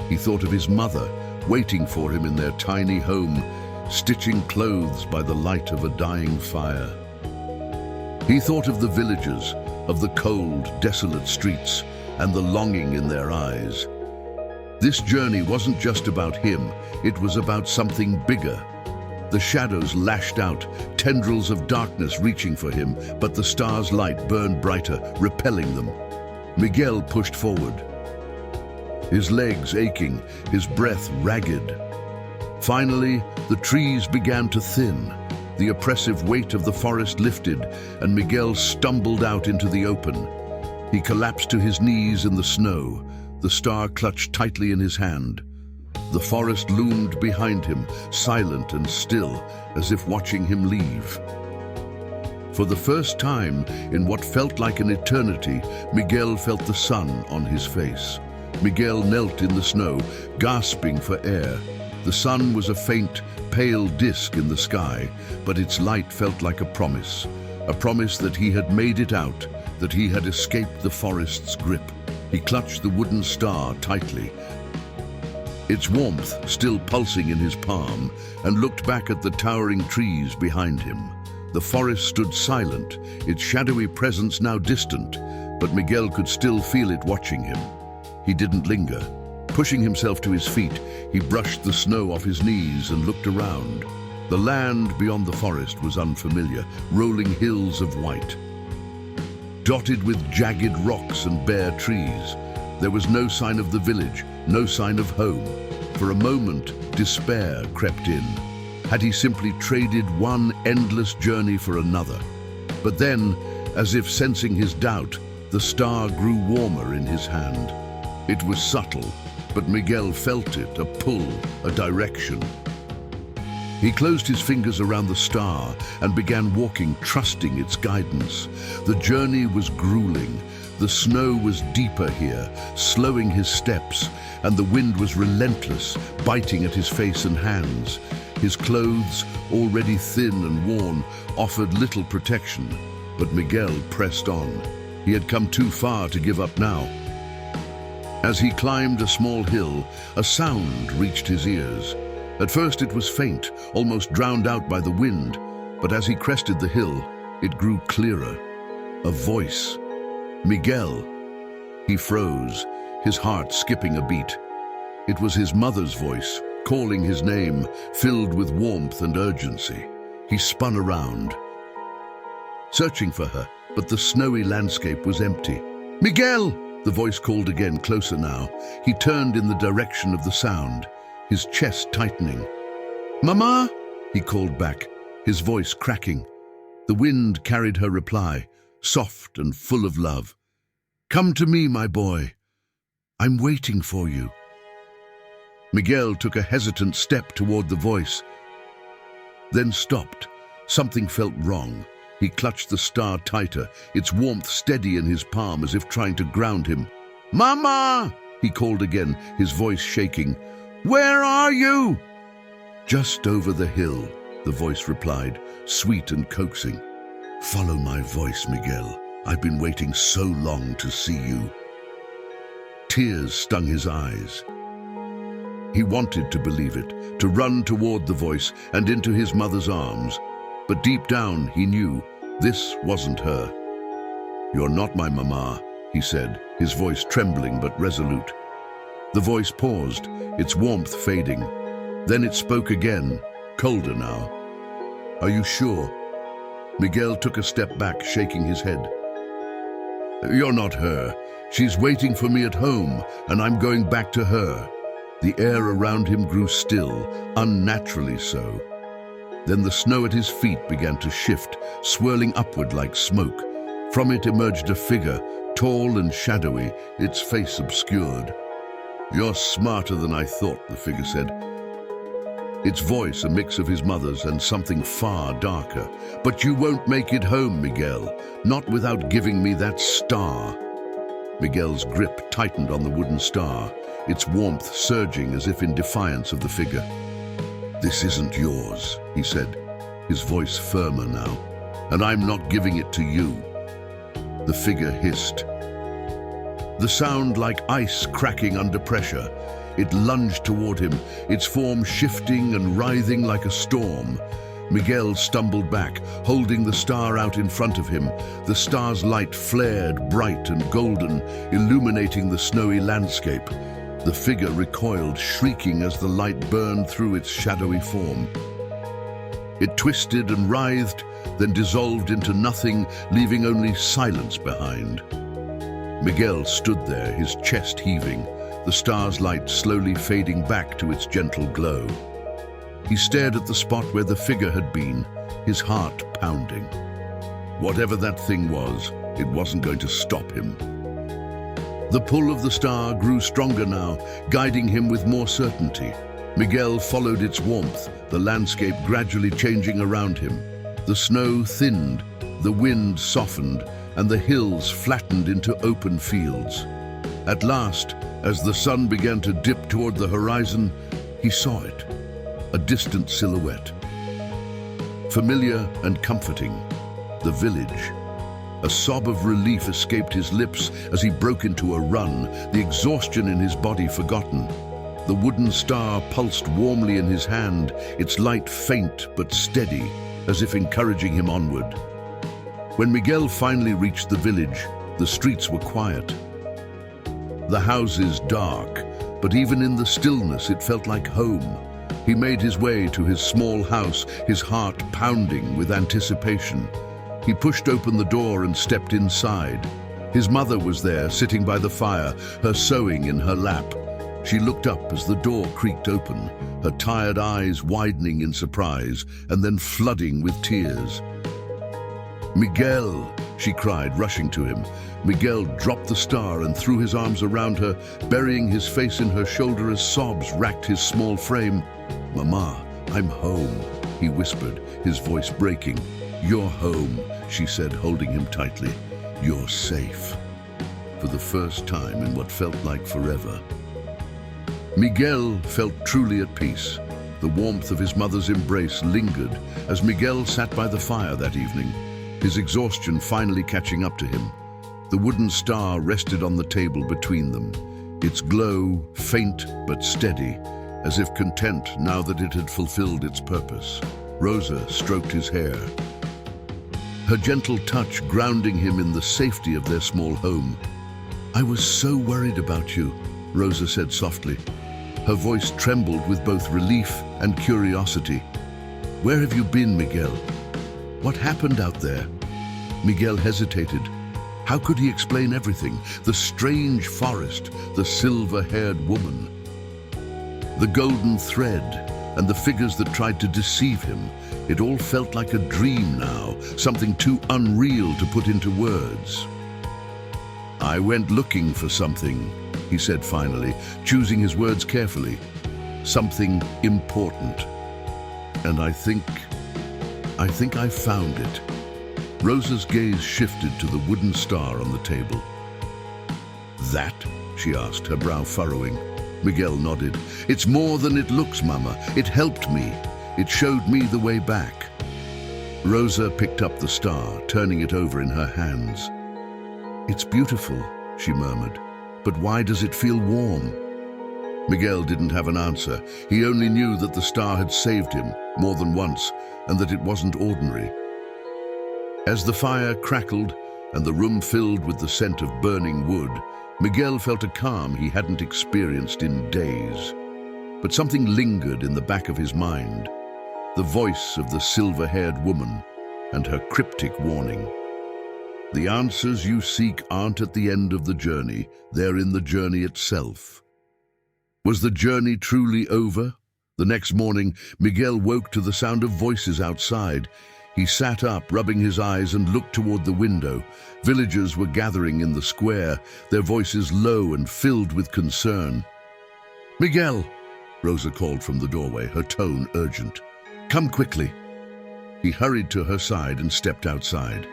He thought of his mother, waiting for him in their tiny home, stitching clothes by the light of a dying fire. He thought of the villagers, of the cold, desolate streets, and the longing in their eyes. This journey wasn't just about him, it was about something bigger. The shadows lashed out, tendrils of darkness reaching for him, but the star's light burned brighter, repelling them. Miguel pushed forward, his legs aching, his breath ragged. Finally, the trees began to thin. The oppressive weight of the forest lifted, and Miguel stumbled out into the open. He collapsed to his knees in the snow, the star clutched tightly in his hand. The forest loomed behind him, silent and still, as if watching him leave. For the first time, in what felt like an eternity, Miguel felt the sun on his face. Miguel knelt in the snow, gasping for air. The sun was a faint, pale disk in the sky, but its light felt like a promise that he had made it out, that he had escaped the forest's grip. He clutched the wooden star tightly, its warmth still pulsing in his palm, and looked back at the towering trees behind him. The forest stood silent, its shadowy presence now distant, but Miguel could still feel it watching him. He didn't linger. Pushing himself to his feet, he brushed the snow off his knees and looked around. The land beyond the forest was unfamiliar, rolling hills of white, dotted with jagged rocks and bare trees. There was no sign of the village, no sign of home. For a moment, despair crept in. Had he simply traded one endless journey for another? But then, as if sensing his doubt, the star grew warmer in his hand. It was subtle, but Miguel felt it, a pull, a direction. He closed his fingers around the star and began walking, trusting its guidance. The journey was grueling. The snow was deeper here, slowing his steps, and the wind was relentless, biting at his face and hands. His clothes, already thin and worn, offered little protection, but Miguel pressed on. He had come too far to give up now. As he climbed a small hill, a sound reached his ears. At first it was faint, almost drowned out by the wind, but as he crested the hill, it grew clearer. A voice. Miguel. He froze, his heart skipping a beat. It was his mother's voice, calling his name, filled with warmth and urgency. He spun around, searching for her, but the snowy landscape was empty. Miguel! The voice called again, closer now. He turned in the direction of the sound, his chest tightening. Mama! He called back, his voice cracking. The wind carried her reply, soft and full of love. Come to me, my boy. I'm waiting for you. Miguel took a hesitant step toward the voice, then stopped. Something felt wrong. He clutched the star tighter, its warmth steady in his palm as if trying to ground him. Mama! He called again, his voice shaking. Where are you? Just over the hill, the voice replied, sweet and coaxing. Follow my voice, Miguel. I've been waiting so long to see you. Tears stung his eyes. He wanted to believe it, to run toward the voice and into his mother's arms. But deep down, he knew this wasn't her. You're not my mama, he said, his voice trembling but resolute. The voice paused, its warmth fading. Then it spoke again, colder now. Are you sure? Miguel took a step back, shaking his head. You're not her. She's waiting for me at home, and I'm going back to her. The air around him grew still, unnaturally so. Then the snow at his feet began to shift, swirling upward like smoke. From it emerged a figure, tall and shadowy, its face obscured. You're smarter than I thought, the figure said. Its voice a mix of his mother's and something far darker. But you won't make it home, Miguel, not without giving me that star. Miguel's grip tightened on the wooden star, its warmth surging as if in defiance of the figure. This isn't yours, he said, his voice firmer now, and I'm not giving it to you. The figure hissed. The sound like ice cracking under pressure. It lunged toward him, its form shifting and writhing like a storm. Miguel stumbled back, holding the star out in front of him. The star's light flared bright and golden, illuminating the snowy landscape. The figure recoiled, shrieking as the light burned through its shadowy form. It twisted and writhed, then dissolved into nothing, leaving only silence behind. Miguel stood there, his chest heaving, the star's light slowly fading back to its gentle glow. He stared at the spot where the figure had been, his heart pounding. Whatever that thing was, it wasn't going to stop him. The pull of the star grew stronger now, guiding him with more certainty. Miguel followed its warmth, the landscape gradually changing around him. The snow thinned, the wind softened, and the hills flattened into open fields. At last, as the sun began to dip toward the horizon, he saw it, a distant silhouette. Familiar and comforting, the village. A sob of relief escaped his lips as he broke into a run, the exhaustion in his body forgotten. The wooden star pulsed warmly in his hand, its light faint but steady. as if encouraging him onward. When Miguel finally reached the village, the streets were quiet. The houses dark, but even in the stillness it felt like home. He made his way to his small house, his heart pounding with anticipation. He pushed open the door and stepped inside. His mother was there, sitting by the fire, her sewing in her lap. She looked up as the door creaked open, her tired eyes widening in surprise and then flooding with tears. "Miguel!" she cried, rushing to him. Miguel dropped the star and threw his arms around her, burying his face in her shoulder as sobs racked his small frame. "Mama, I'm home," he whispered, his voice breaking. "You're home," she said, holding him tightly. "You're safe." For the first time in what felt like forever. Miguel felt truly at peace. The warmth of his mother's embrace lingered as Miguel sat by the fire that evening, his exhaustion finally catching up to him. The wooden star rested on the table between them, its glow faint but steady, as if content now that it had fulfilled its purpose. Rosa stroked his hair, her gentle touch grounding him in the safety of their small home. "I was so worried about you," Rosa said softly. Her voice trembled with both relief and curiosity. "Where have you been, Miguel? What happened out there?" Miguel hesitated. How could he explain everything? The strange forest, the silver-haired woman, the golden thread, and the figures that tried to deceive him. It all felt like a dream now, something too unreal to put into words. "I went looking for something," he said finally, choosing his words carefully. "Something important. And I think I found it." Rosa's gaze shifted to the wooden star on the table. "That?" she asked, her brow furrowing. Miguel nodded. "It's more than it looks, Mama. It helped me. It showed me the way back." Rosa picked up the star, turning it over in her hands. "It's beautiful," she murmured. "But why does it feel warm?" Miguel didn't have an answer. He only knew that the star had saved him more than once, and that it wasn't ordinary. As the fire crackled and the room filled with the scent of burning wood, Miguel felt a calm he hadn't experienced in days. But something lingered in the back of his mind, the voice of the silver-haired woman and her cryptic warning. "The answers you seek aren't at the end of the journey, they're in the journey itself." Was the journey truly over? The next morning, Miguel woke to the sound of voices outside. He sat up, rubbing his eyes, and looked toward the window. Villagers were gathering in the square, their voices low and filled with concern. "Miguel!" Rosa called from the doorway, her tone urgent. "Come quickly." He hurried to her side and stepped outside.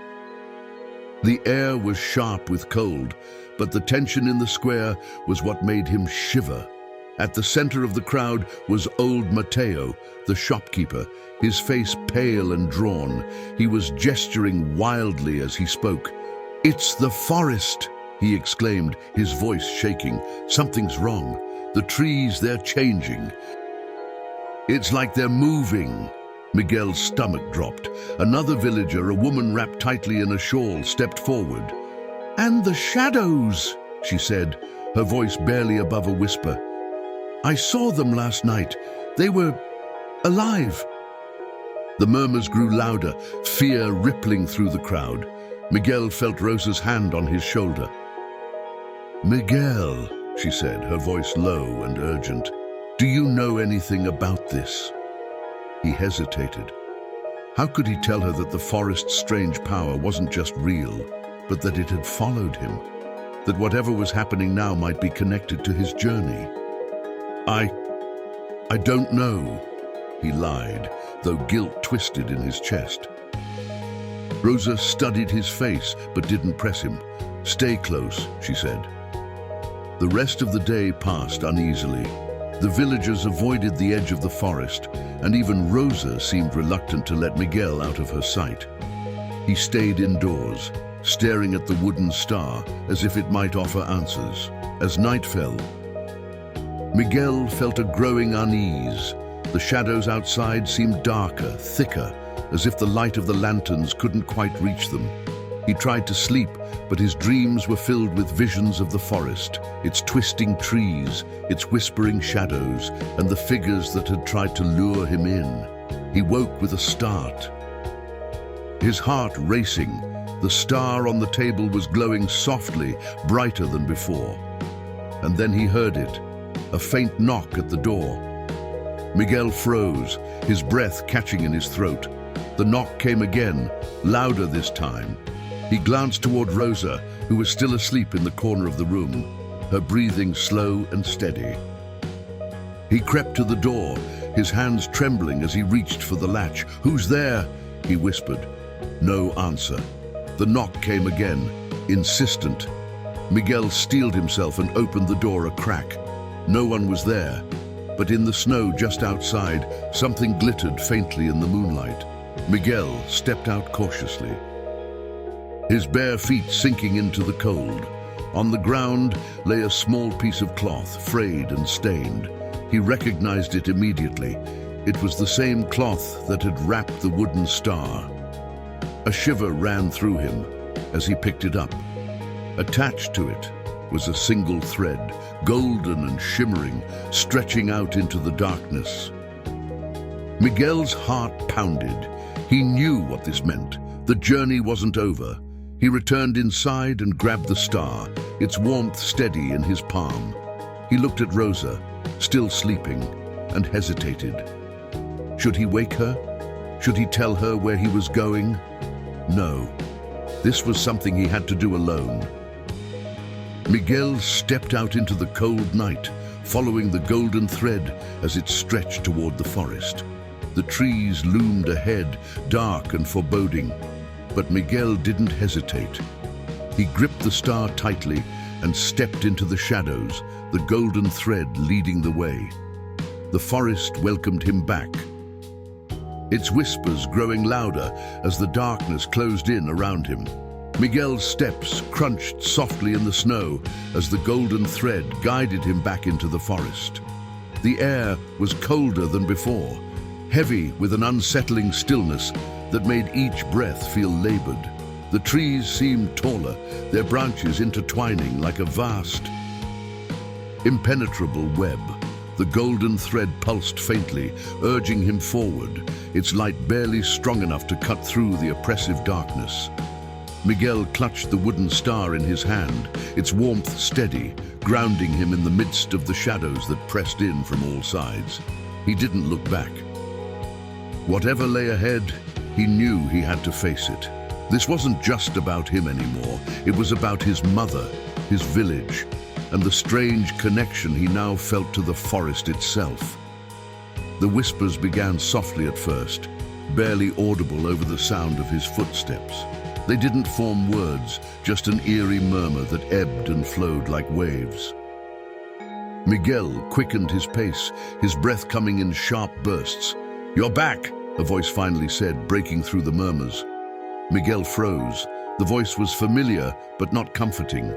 The air was sharp with cold, but the tension in the square was what made him shiver. At the center of the crowd was old Mateo, the shopkeeper, his face pale and drawn. He was gesturing wildly as he spoke. "It's the forest!" he exclaimed, his voice shaking. "Something's wrong. The trees, they're changing. It's like they're moving." Miguel's stomach dropped. Another villager, a woman wrapped tightly in a shawl, stepped forward. "And the shadows," she said, her voice barely above a whisper. "I saw them last night. They were alive." The murmurs grew louder, fear rippling through the crowd. Miguel felt Rosa's hand on his shoulder. "Miguel," she said, her voice low and urgent, "do you know anything about this?" He hesitated. How could he tell her that the forest's strange power wasn't just real, but that it had followed him? That whatever was happening now might be connected to his journey? I don't know," he lied, though guilt twisted in his chest. Rosa studied his face, but didn't press him. "Stay close," she said. The rest of the day passed uneasily. The villagers avoided the edge of the forest, and even Rosa seemed reluctant to let Miguel out of her sight. He stayed indoors, staring at the wooden star as if it might offer answers. As night fell, Miguel felt a growing unease. The shadows outside seemed darker, thicker, as if the light of the lanterns couldn't quite reach them. He tried to sleep, but his dreams were filled with visions of the forest, its twisting trees, its whispering shadows, and the figures that had tried to lure him in. He woke with a start. His heart racing, the star on the table was glowing softly, brighter than before. And then he heard it, a faint knock at the door. Miguel froze, his breath catching in his throat. The knock came again, louder this time. He glanced toward Rosa, who was still asleep in the corner of the room, her breathing slow and steady. He crept to the door, his hands trembling as he reached for the latch. "Who's there?" he whispered. No answer. The knock came again, insistent. Miguel steeled himself and opened the door a crack. No one was there, but in the snow just outside, something glittered faintly in the moonlight. Miguel stepped out cautiously, his bare feet sinking into the cold. On the ground lay a small piece of cloth, frayed and stained. He recognized it immediately. It was the same cloth that had wrapped the wooden star. A shiver ran through him as he picked it up. Attached to it was a single thread, golden and shimmering, stretching out into the darkness. Miguel's heart pounded. He knew what this meant. The journey wasn't over. He returned inside and grabbed the star, its warmth steady in his palm. He looked at Rosa, still sleeping, and hesitated. Should he wake her? Should he tell her where he was going? No. This was something he had to do alone. Miguel stepped out into the cold night, following the golden thread as it stretched toward the forest. The trees loomed ahead, dark and foreboding. But Miguel didn't hesitate. He gripped the star tightly and stepped into the shadows, the golden thread leading the way. The forest welcomed him back, its whispers growing louder as the darkness closed in around him. Miguel's steps crunched softly in the snow as the golden thread guided him back into the forest. The air was colder than before, heavy with an unsettling stillness that made each breath feel labored. The trees seemed taller, their branches intertwining like a vast, impenetrable web. The golden thread pulsed faintly, urging him forward, its light barely strong enough to cut through the oppressive darkness. Miguel clutched the wooden star in his hand, its warmth steady, grounding him in the midst of the shadows that pressed in from all sides. He didn't look back. Whatever lay ahead, he knew he had to face it. This wasn't just about him anymore. It was about his mother, his village, and the strange connection he now felt to the forest itself. The whispers began softly at first, barely audible over the sound of his footsteps. They didn't form words, just an eerie murmur that ebbed and flowed like waves. Miguel quickened his pace, his breath coming in sharp bursts. "You're back," a voice finally said, breaking through the murmurs. Miguel froze. The voice was familiar, but not comforting.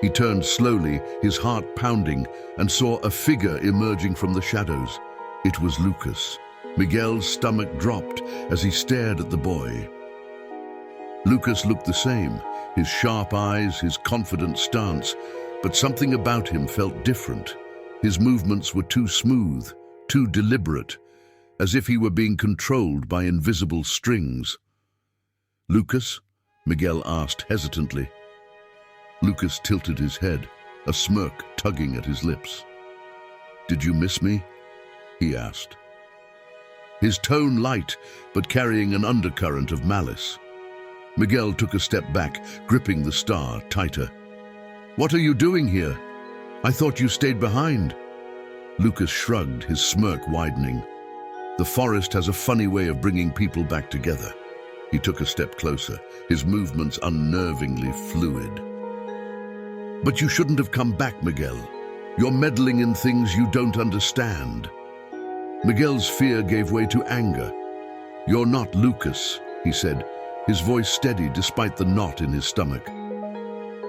He turned slowly, his heart pounding, and saw a figure emerging from the shadows. It was Lucas. Miguel's stomach dropped as he stared at the boy. Lucas looked the same, his sharp eyes, his confident stance, but something about him felt different. His movements were too smooth, too deliberate, as if he were being controlled by invisible strings. "Lucas?" Miguel asked hesitantly. Lucas tilted his head, a smirk tugging at his lips. "Did you miss me?" he asked. His tone light, but carrying an undercurrent of malice. Miguel took a step back, gripping the star tighter. "What are you doing here? I thought you stayed behind." Lucas shrugged, his smirk widening. "The forest has a funny way of bringing people back together." He took a step closer, his movements unnervingly fluid. "But you shouldn't have come back, Miguel. You're meddling in things you don't understand." Miguel's fear gave way to anger. "You're not Lucas," he said, his voice steady despite the knot in his stomach.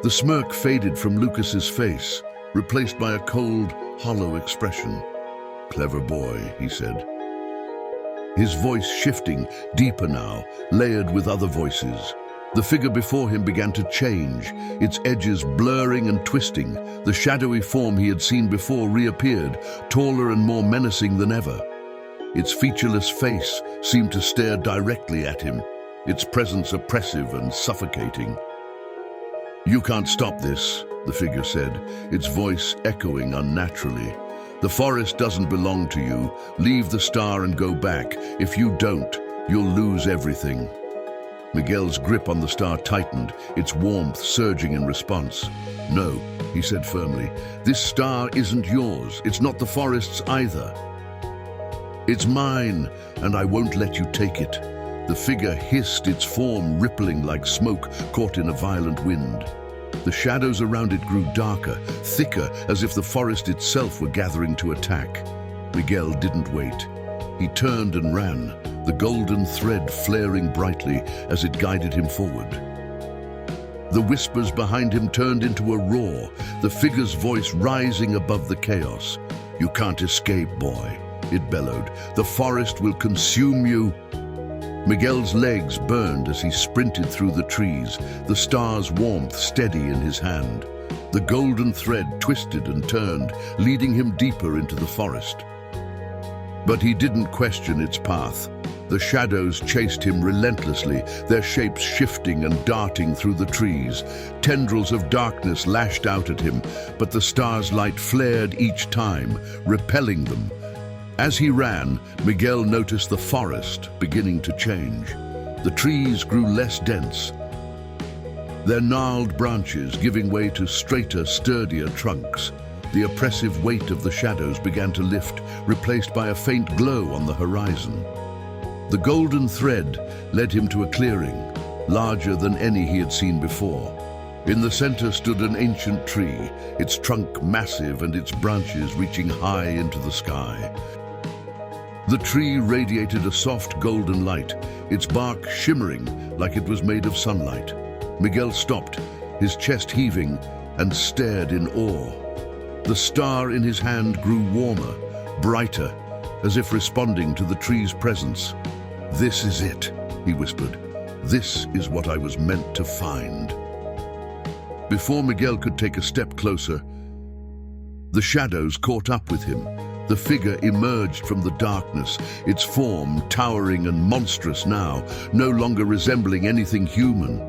The smirk faded from Lucas's face, replaced by a cold, hollow expression. "Clever boy," he said. his voice shifting, deeper now, layered with other voices. The figure before him began to change, its edges blurring and twisting. The shadowy form he had seen before reappeared, taller and more menacing than ever. Its featureless face seemed to stare directly at him, its presence oppressive and suffocating. "You can't stop this," the figure said, its voice echoing unnaturally. "The forest doesn't belong to you. Leave the star and go back. If you don't, you'll lose everything." Miguel's grip on the star tightened, its warmth surging in response. "No," he said firmly, "this star isn't yours. It's not the forest's either. It's mine, and I won't let you take it." The figure hissed, its form rippling like smoke caught in a violent wind. The shadows around it grew darker, thicker, as if the forest itself were gathering to attack. Miguel didn't wait. He turned and ran, the golden thread flaring brightly as it guided him forward. The whispers behind him turned into a roar, the figure's voice rising above the chaos. "You can't escape, boy," it bellowed. "The forest will consume you." Miguel's legs burned as he sprinted through the trees, the star's warmth steady in his hand. The golden thread twisted and turned, leading him deeper into the forest. But he didn't question its path. The shadows chased him relentlessly, their shapes shifting and darting through the trees. Tendrils of darkness lashed out at him, but the star's light flared each time, repelling them. As he ran, Miguel noticed the forest beginning to change. The trees grew less dense, their gnarled branches giving way to straighter, sturdier trunks. The oppressive weight of the shadows began to lift, replaced by a faint glow on the horizon. The golden thread led him to a clearing, larger than any he had seen before. In the center stood an ancient tree, its trunk massive and its branches reaching high into the sky. The tree radiated a soft golden light, its bark shimmering like it was made of sunlight. Miguel stopped, his chest heaving, and stared in awe. The star in his hand grew warmer, brighter, as if responding to the tree's presence. "This is it," he whispered. "This is what I was meant to find." Before Miguel could take a step closer, the shadows caught up with him. The figure emerged from the darkness, its form towering and monstrous now, no longer resembling anything human.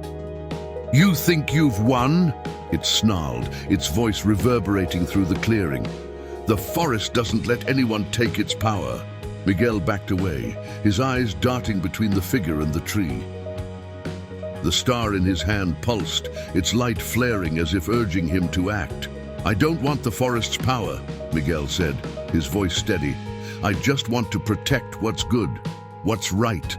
"You think you've won?" it snarled, its voice reverberating through the clearing. "The forest doesn't let anyone take its power." Miguel backed away, his eyes darting between the figure and the tree. The star in his hand pulsed, its light flaring as if urging him to act. "I don't want the forest's power," Miguel said, his voice steady. "I just want to protect what's good, what's right."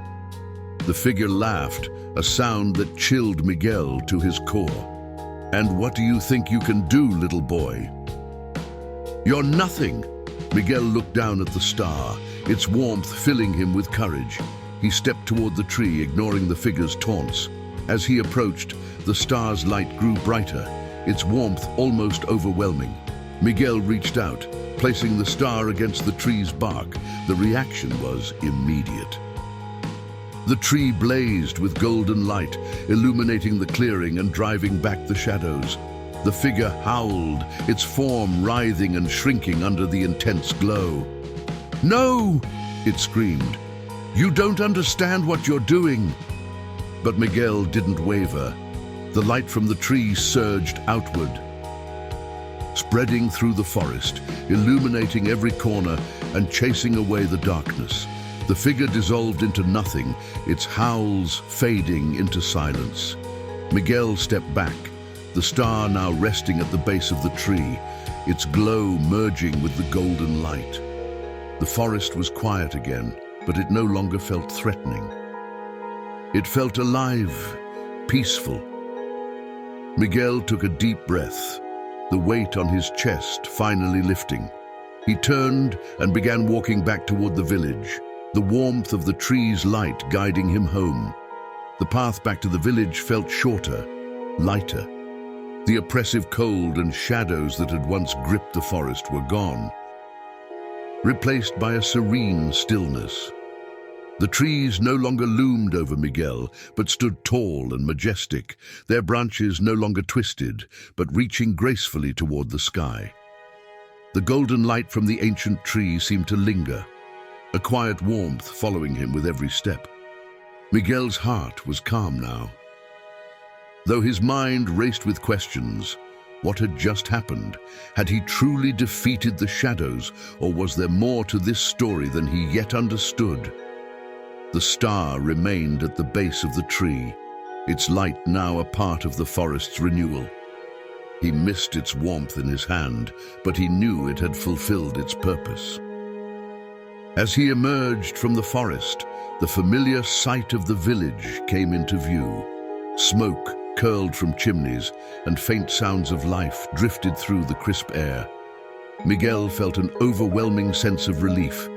The figure laughed, a sound that chilled Miguel to his core. "And what do you think you can do, little boy?" "You're nothing." Miguel looked down at the star, its warmth filling him with courage. He stepped toward the tree, ignoring the figure's taunts. As he approached, the star's light grew brighter, its warmth almost overwhelming. Miguel reached out, placing the star against the tree's bark. The reaction was immediate. The tree blazed with golden light, illuminating the clearing and driving back the shadows. The figure howled, its form writhing and shrinking under the intense glow. "No!" it screamed. "You don't understand what you're doing." But Miguel didn't waver. The light from the tree surged outward, spreading through the forest, illuminating every corner and chasing away the darkness. The figure dissolved into nothing, its howls fading into silence. Miguel stepped back, the star now resting at the base of the tree, its glow merging with the golden light. The forest was quiet again, but it no longer felt threatening. It felt alive, peaceful. Miguel took a deep breath, the weight on his chest finally lifting. He turned and began walking back toward the village, the warmth of the tree's light guiding him home. The path back to the village felt shorter, lighter. The oppressive cold and shadows that had once gripped the forest were gone, replaced by a serene stillness. The trees no longer loomed over Miguel, but stood tall and majestic, their branches no longer twisted, but reaching gracefully toward the sky. The golden light from the ancient tree seemed to linger, a quiet warmth following him with every step. Miguel's heart was calm now. Though his mind raced with questions, what had just happened? Had he truly defeated the shadows, or was there more to this story than he yet understood? The star remained at the base of the tree, its light now a part of the forest's renewal. He missed its warmth in his hand, but he knew it had fulfilled its purpose. As he emerged from the forest, the familiar sight of the village came into view. Smoke curled from chimneys, and faint sounds of life drifted through the crisp air. Miguel felt an overwhelming sense of relief.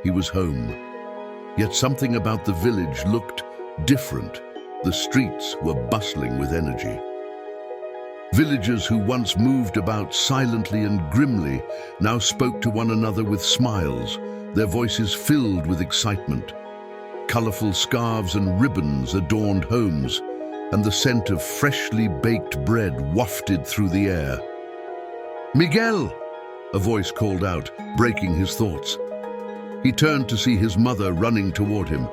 He was home. Yet something about the village looked different. The streets were bustling with energy. Villagers who once moved about silently and grimly now spoke to one another with smiles, their voices filled with excitement. Colorful scarves and ribbons adorned homes, and the scent of freshly baked bread wafted through the air. "Miguel!" a voice called out, breaking his thoughts. He turned to see his mother running toward him.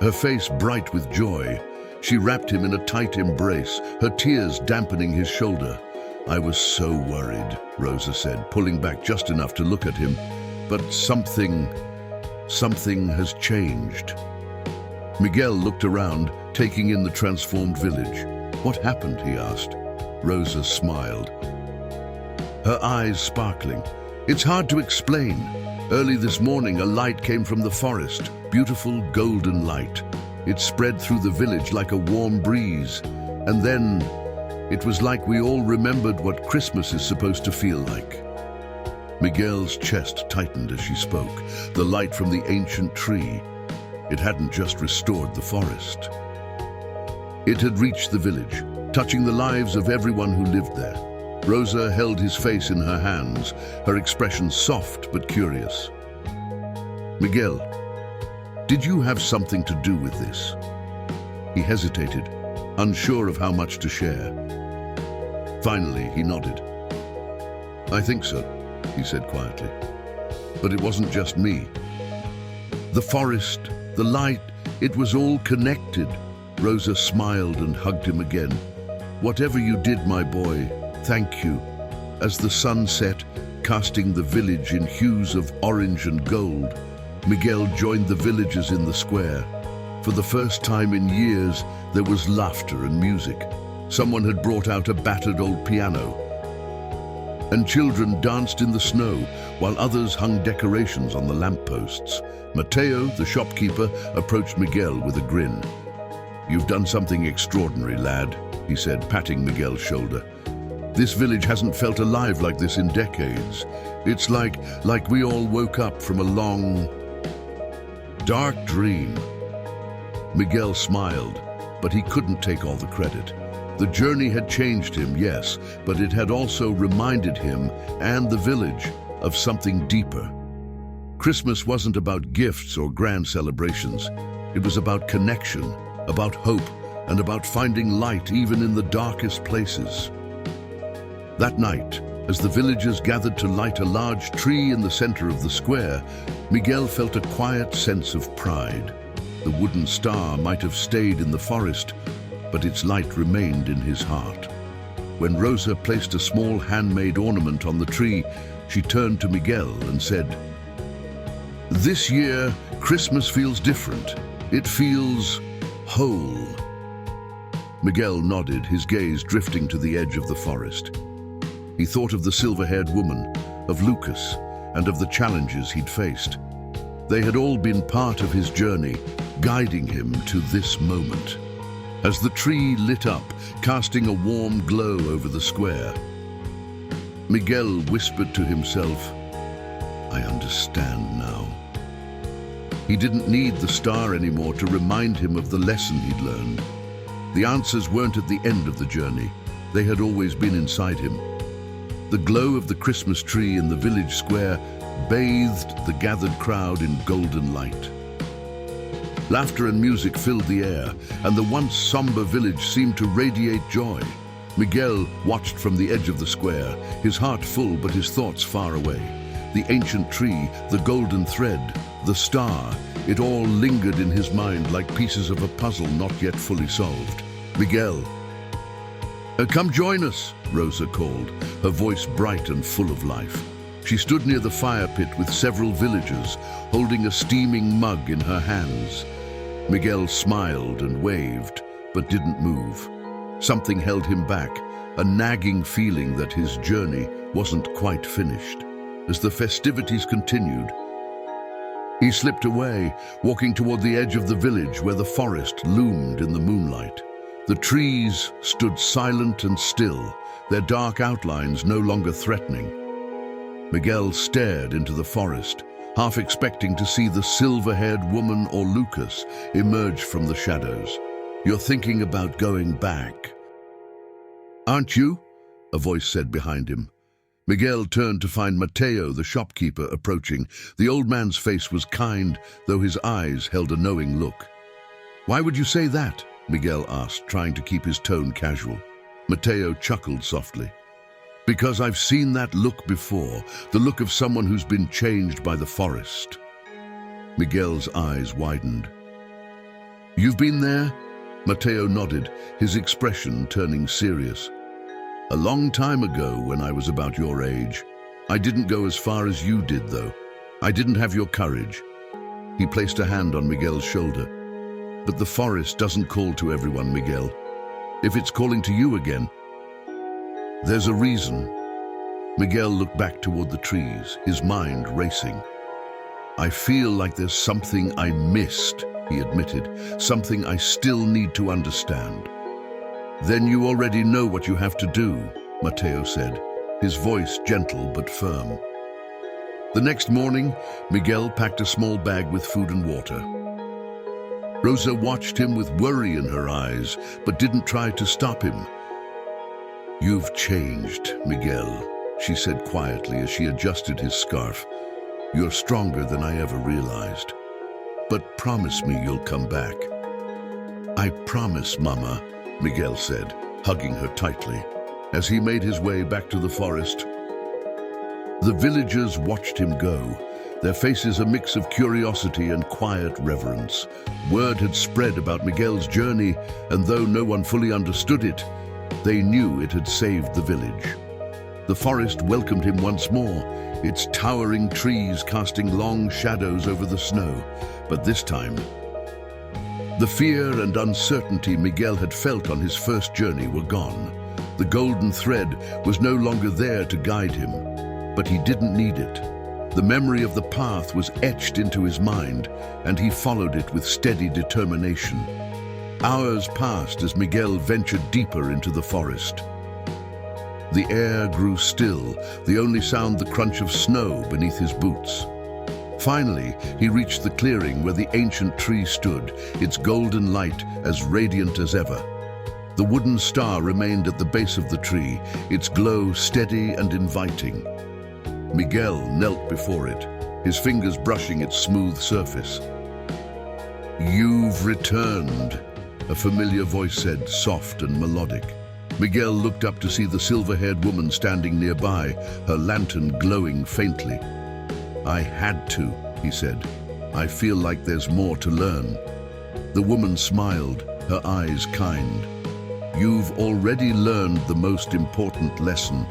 Her face bright with joy, she wrapped him in a tight embrace, her tears dampening his shoulder. "I was so worried," Rosa said, pulling back just enough to look at him. "But something has changed." Miguel looked around, taking in the transformed village. "What happened?" he asked. Rosa smiled, her eyes sparkling. "It's hard to explain. Early this morning, a light came from the forest, beautiful golden light. It spread through the village like a warm breeze. And then, it was like we all remembered what Christmas is supposed to feel like." Miguel's chest tightened as she spoke. The light from the ancient tree, it hadn't just restored the forest. It had reached the village, touching the lives of everyone who lived there. Rosa held his face in her hands, her expression soft but curious. "Miguel, did you have something to do with this?" He hesitated, unsure of how much to share. Finally, he nodded. "I think so," he said quietly. "But it wasn't just me. The forest, the light, it was all connected." Rosa smiled and hugged him again. "Whatever you did, my boy, thank you." As the sun set, casting the village in hues of orange and gold, Miguel joined the villagers in the square. For the first time in years, there was laughter and music. Someone had brought out a battered old piano, and children danced in the snow, while others hung decorations on the lampposts. Mateo, the shopkeeper, approached Miguel with a grin. "You've done something extraordinary, lad," he said, patting Miguel's shoulder. "This village hasn't felt alive like this in decades. It's like we all woke up from a long, dark dream." Miguel smiled, but he couldn't take all the credit. The journey had changed him, yes, but it had also reminded him and the village of something deeper. Christmas wasn't about gifts or grand celebrations. It was about connection, about hope, and about finding light even in the darkest places. That night, as the villagers gathered to light a large tree in the center of the square, Miguel felt a quiet sense of pride. The wooden star might have stayed in the forest, but its light remained in his heart. When Rosa placed a small handmade ornament on the tree, she turned to Miguel and said, "This year, Christmas feels different. It feels whole." Miguel nodded, his gaze drifting to the edge of the forest. He thought of the silver-haired woman, of Lucas, and of the challenges he'd faced. They had all been part of his journey, guiding him to this moment. As the tree lit up, casting a warm glow over the square, Miguel whispered to himself, "I understand now." He didn't need the star anymore to remind him of the lesson he'd learned. The answers weren't at the end of the journey. They had always been inside him. The glow of the Christmas tree in the village square bathed the gathered crowd in golden light. Laughter and music filled the air, and the once somber village seemed to radiate joy. Miguel watched from the edge of the square, his heart full but his thoughts far away. The ancient tree, the golden thread, the star, it all lingered in his mind like pieces of a puzzle not yet fully solved. Miguel. Come join us, Rosa called, her voice bright and full of life. She stood near the fire pit with several villagers, holding a steaming mug in her hands. Miguel smiled and waved, but didn't move. Something held him back, a nagging feeling that his journey wasn't quite finished. As the festivities continued, he slipped away, walking toward the edge of the village where the forest loomed in the moonlight. The trees stood silent and still, their dark outlines no longer threatening. Miguel stared into the forest, half expecting to see the silver-haired woman or Lucas emerge from the shadows. You're thinking about going back, aren't you? A voice said behind him. Miguel turned to find Mateo, the shopkeeper, approaching. The old man's face was kind, though his eyes held a knowing look. Why would you say that? Miguel asked, trying to keep his tone casual. Mateo chuckled softly. Because I've seen that look before, the look of someone who's been changed by the forest. Miguel's eyes widened. You've been there? Mateo nodded, his expression turning serious. A long time ago, when I was about your age. I didn't go as far as you did, though. I didn't have your courage. He placed a hand on Miguel's shoulder. But the forest doesn't call to everyone, Miguel. If it's calling to you again, there's a reason. Miguel looked back toward the trees, his mind racing. I feel like there's something I missed, he admitted, something I still need to understand. Then you already know what you have to do, Mateo said, his voice gentle but firm. The next morning, Miguel packed a small bag with food and water. Rosa watched him with worry in her eyes, but didn't try to stop him. You've changed, Miguel, she said quietly as she adjusted his scarf. You're stronger than I ever realized. But promise me you'll come back. I promise, Mama, Miguel said, hugging her tightly. As he made his way back to the forest, the villagers watched him go, their faces a mix of curiosity and quiet reverence. Word had spread about Miguel's journey, and though no one fully understood it, they knew it had saved the village. The forest welcomed him once more, its towering trees casting long shadows over the snow. But this time, the fear and uncertainty Miguel had felt on his first journey were gone. The golden thread was no longer there to guide him, but he didn't need it. The memory of the path was etched into his mind, and he followed it with steady determination. Hours passed as Miguel ventured deeper into the forest. The air grew still, the only sound the crunch of snow beneath his boots. Finally, he reached the clearing where the ancient tree stood, its golden light as radiant as ever. The wooden star remained at the base of the tree, its glow steady and inviting. Miguel knelt before it, his fingers brushing its smooth surface. You've returned, a familiar voice said, soft and melodic. Miguel looked up to see the silver-haired woman standing nearby, her lantern glowing faintly. I had to, he said. I feel like there's more to learn. The woman smiled, her eyes kind. You've already learned the most important lesson.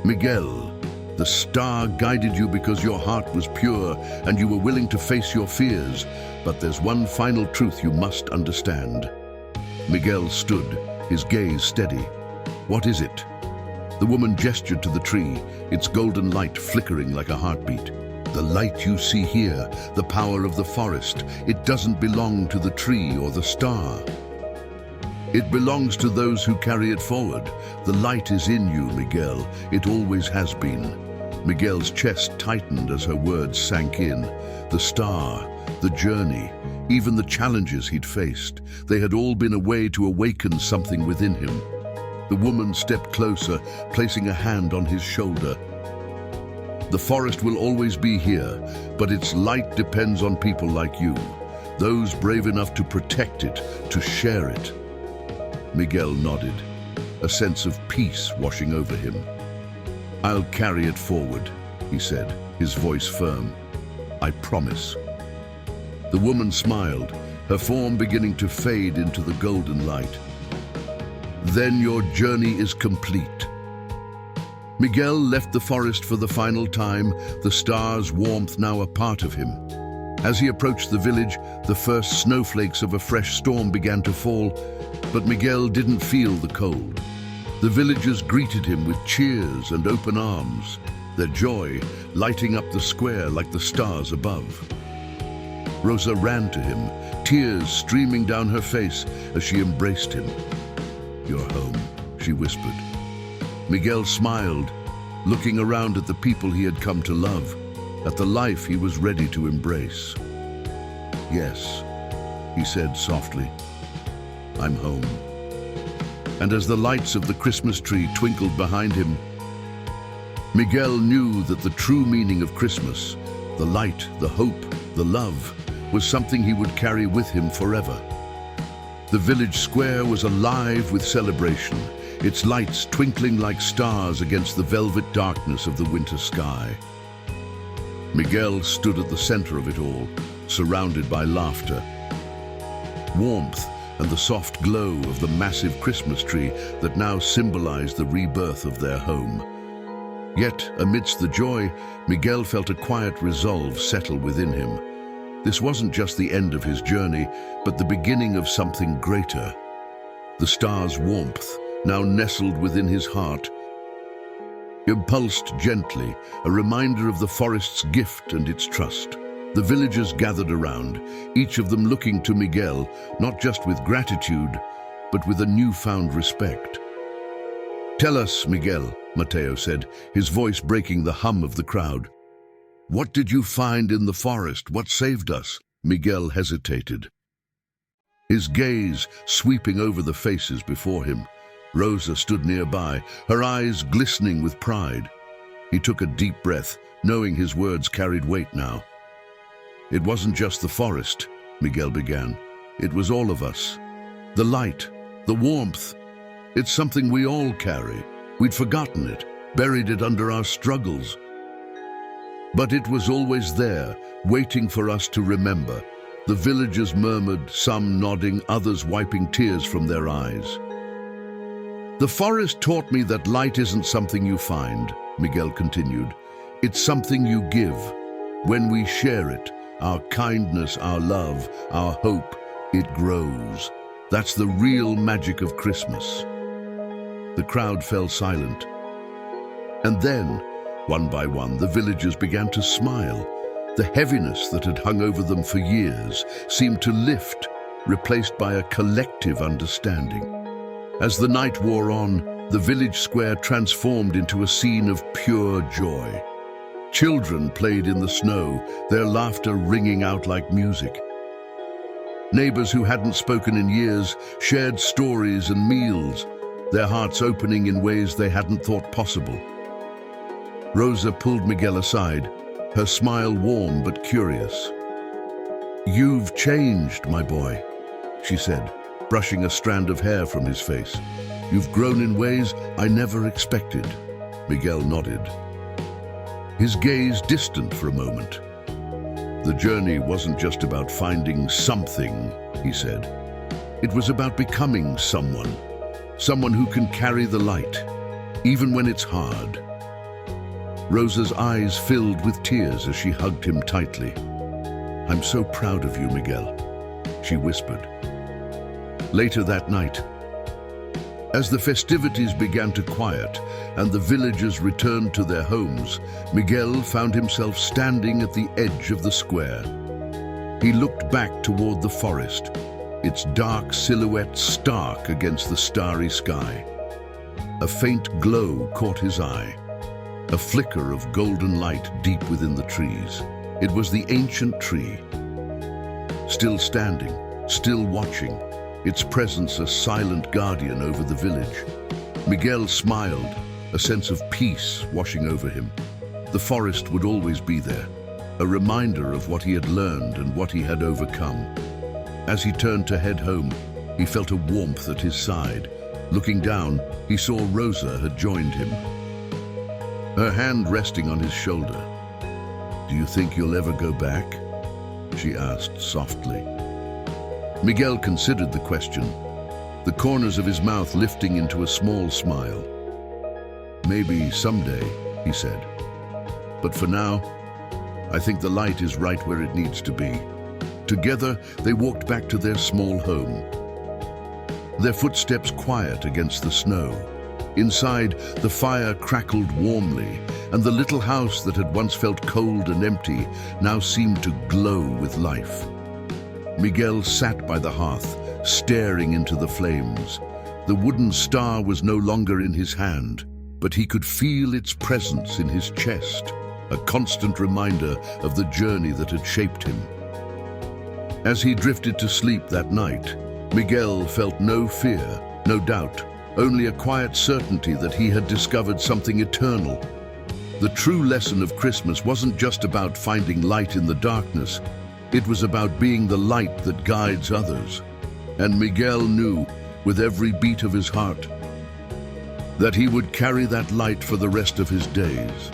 Miguel, the star guided you because your heart was pure and you were willing to face your fears. But there's one final truth you must understand. Miguel stood, his gaze steady. What is it? The woman gestured to the tree, its golden light flickering like a heartbeat. The light you see here, the power of the forest, it doesn't belong to the tree or the star. It belongs to those who carry it forward. The light is in you, Miguel. It always has been. Miguel's chest tightened as her words sank in. The star, the journey, even the challenges he'd faced, they had all been a way to awaken something within him. The woman stepped closer, placing a hand on his shoulder. The forest will always be here, but its light depends on people like you. those brave enough to protect it, to share it. Miguel nodded, a sense of peace washing over him. "I'll carry it forward," he said, his voice firm. "I promise." The woman smiled, her form beginning to fade into the golden light. "Then your journey is complete." Miguel left the forest for the final time, the stars' warmth now a part of him. As he approached the village, the first snowflakes of a fresh storm began to fall, but Miguel didn't feel the cold. The villagers greeted him with cheers and open arms, their joy lighting up the square like the stars above. Rosa ran to him, tears streaming down her face as she embraced him. "You're home," she whispered. Miguel smiled, looking around at the people he had come to love, at the life he was ready to embrace. "Yes," he said softly, "I'm home." And as the lights of the Christmas tree twinkled behind him, Miguel knew that the true meaning of Christmas, the light, the hope, the love, was something he would carry with him forever. The village square was alive with celebration, its lights twinkling like stars against the velvet darkness of the winter sky. Miguel stood at the center of it all, surrounded by laughter, warmth, and the soft glow of the massive Christmas tree that now symbolized the rebirth of their home. Yet, amidst the joy, Miguel felt a quiet resolve settle within him. This wasn't just the end of his journey, but the beginning of something greater. The stars' warmth, now nestled within his heart, impulsed gently, a reminder of the forest's gift and its trust. The villagers gathered around, each of them looking to Miguel, not just with gratitude, but with a newfound respect. "Tell us, Miguel," Mateo said, his voice breaking the hum of the crowd. "What did you find in the forest? What saved us?" Miguel hesitated, his gaze sweeping over the faces before him. Rosa stood nearby, her eyes glistening with pride. He took a deep breath, knowing his words carried weight now. "It wasn't just the forest," Miguel began. "It was all of us. The light, the warmth. It's something we all carry. We'd forgotten it, buried it under our struggles. But it was always there, waiting for us to remember." The villagers murmured, some nodding, others wiping tears from their eyes. "The forest taught me that light isn't something you find," Miguel continued. "It's something you give. When we share it, our kindness, our love, our hope, it grows. That's the real magic of Christmas." The crowd fell silent. And then, one by one, the villagers began to smile. The heaviness that had hung over them for years seemed to lift, replaced by a collective understanding. As the night wore on, the village square transformed into a scene of pure joy. Children played in the snow, their laughter ringing out like music. Neighbors who hadn't spoken in years shared stories and meals, their hearts opening in ways they hadn't thought possible. Rosa pulled Miguel aside, her smile warm but curious. "You've changed, my boy," she said, brushing a strand of hair from his face. "You've grown in ways I never expected." Miguel nodded, his gaze distant for a moment. "The journey wasn't just about finding something," he said. "It was about becoming someone. Someone who can carry the light, even when it's hard." Rosa's eyes filled with tears as she hugged him tightly. "I'm so proud of you, Miguel," she whispered. Later that night, as the festivities began to quiet and the villagers returned to their homes, Miguel found himself standing at the edge of the square. He looked back toward the forest, its dark silhouette stark against the starry sky. A faint glow caught his eye, a flicker of golden light deep within the trees. It was the ancient tree, still standing, still watching, its presence a silent guardian over the village. Miguel smiled, a sense of peace washing over him. The forest would always be there, a reminder of what he had learned and what he had overcome. As he turned to head home, he felt a warmth at his side. Looking down, he saw Rosa had joined him, her hand resting on his shoulder. "Do you think you'll ever go back?" she asked softly. Miguel considered the question, the corners of his mouth lifting into a small smile. "Maybe someday," he said. "But for now, I think the light is right where it needs to be." Together, they walked back to their small home, their footsteps quiet against the snow. Inside, the fire crackled warmly, and the little house that had once felt cold and empty now seemed to glow with life. Miguel sat by the hearth, staring into the flames. The wooden star was no longer in his hand, but he could feel its presence in his chest, a constant reminder of the journey that had shaped him. As he drifted to sleep that night, Miguel felt no fear, no doubt, only a quiet certainty that he had discovered something eternal. The true lesson of Christmas wasn't just about finding light in the darkness, it was about being the light that guides others. And Miguel knew, with every beat of his heart, that he would carry that light for the rest of his days.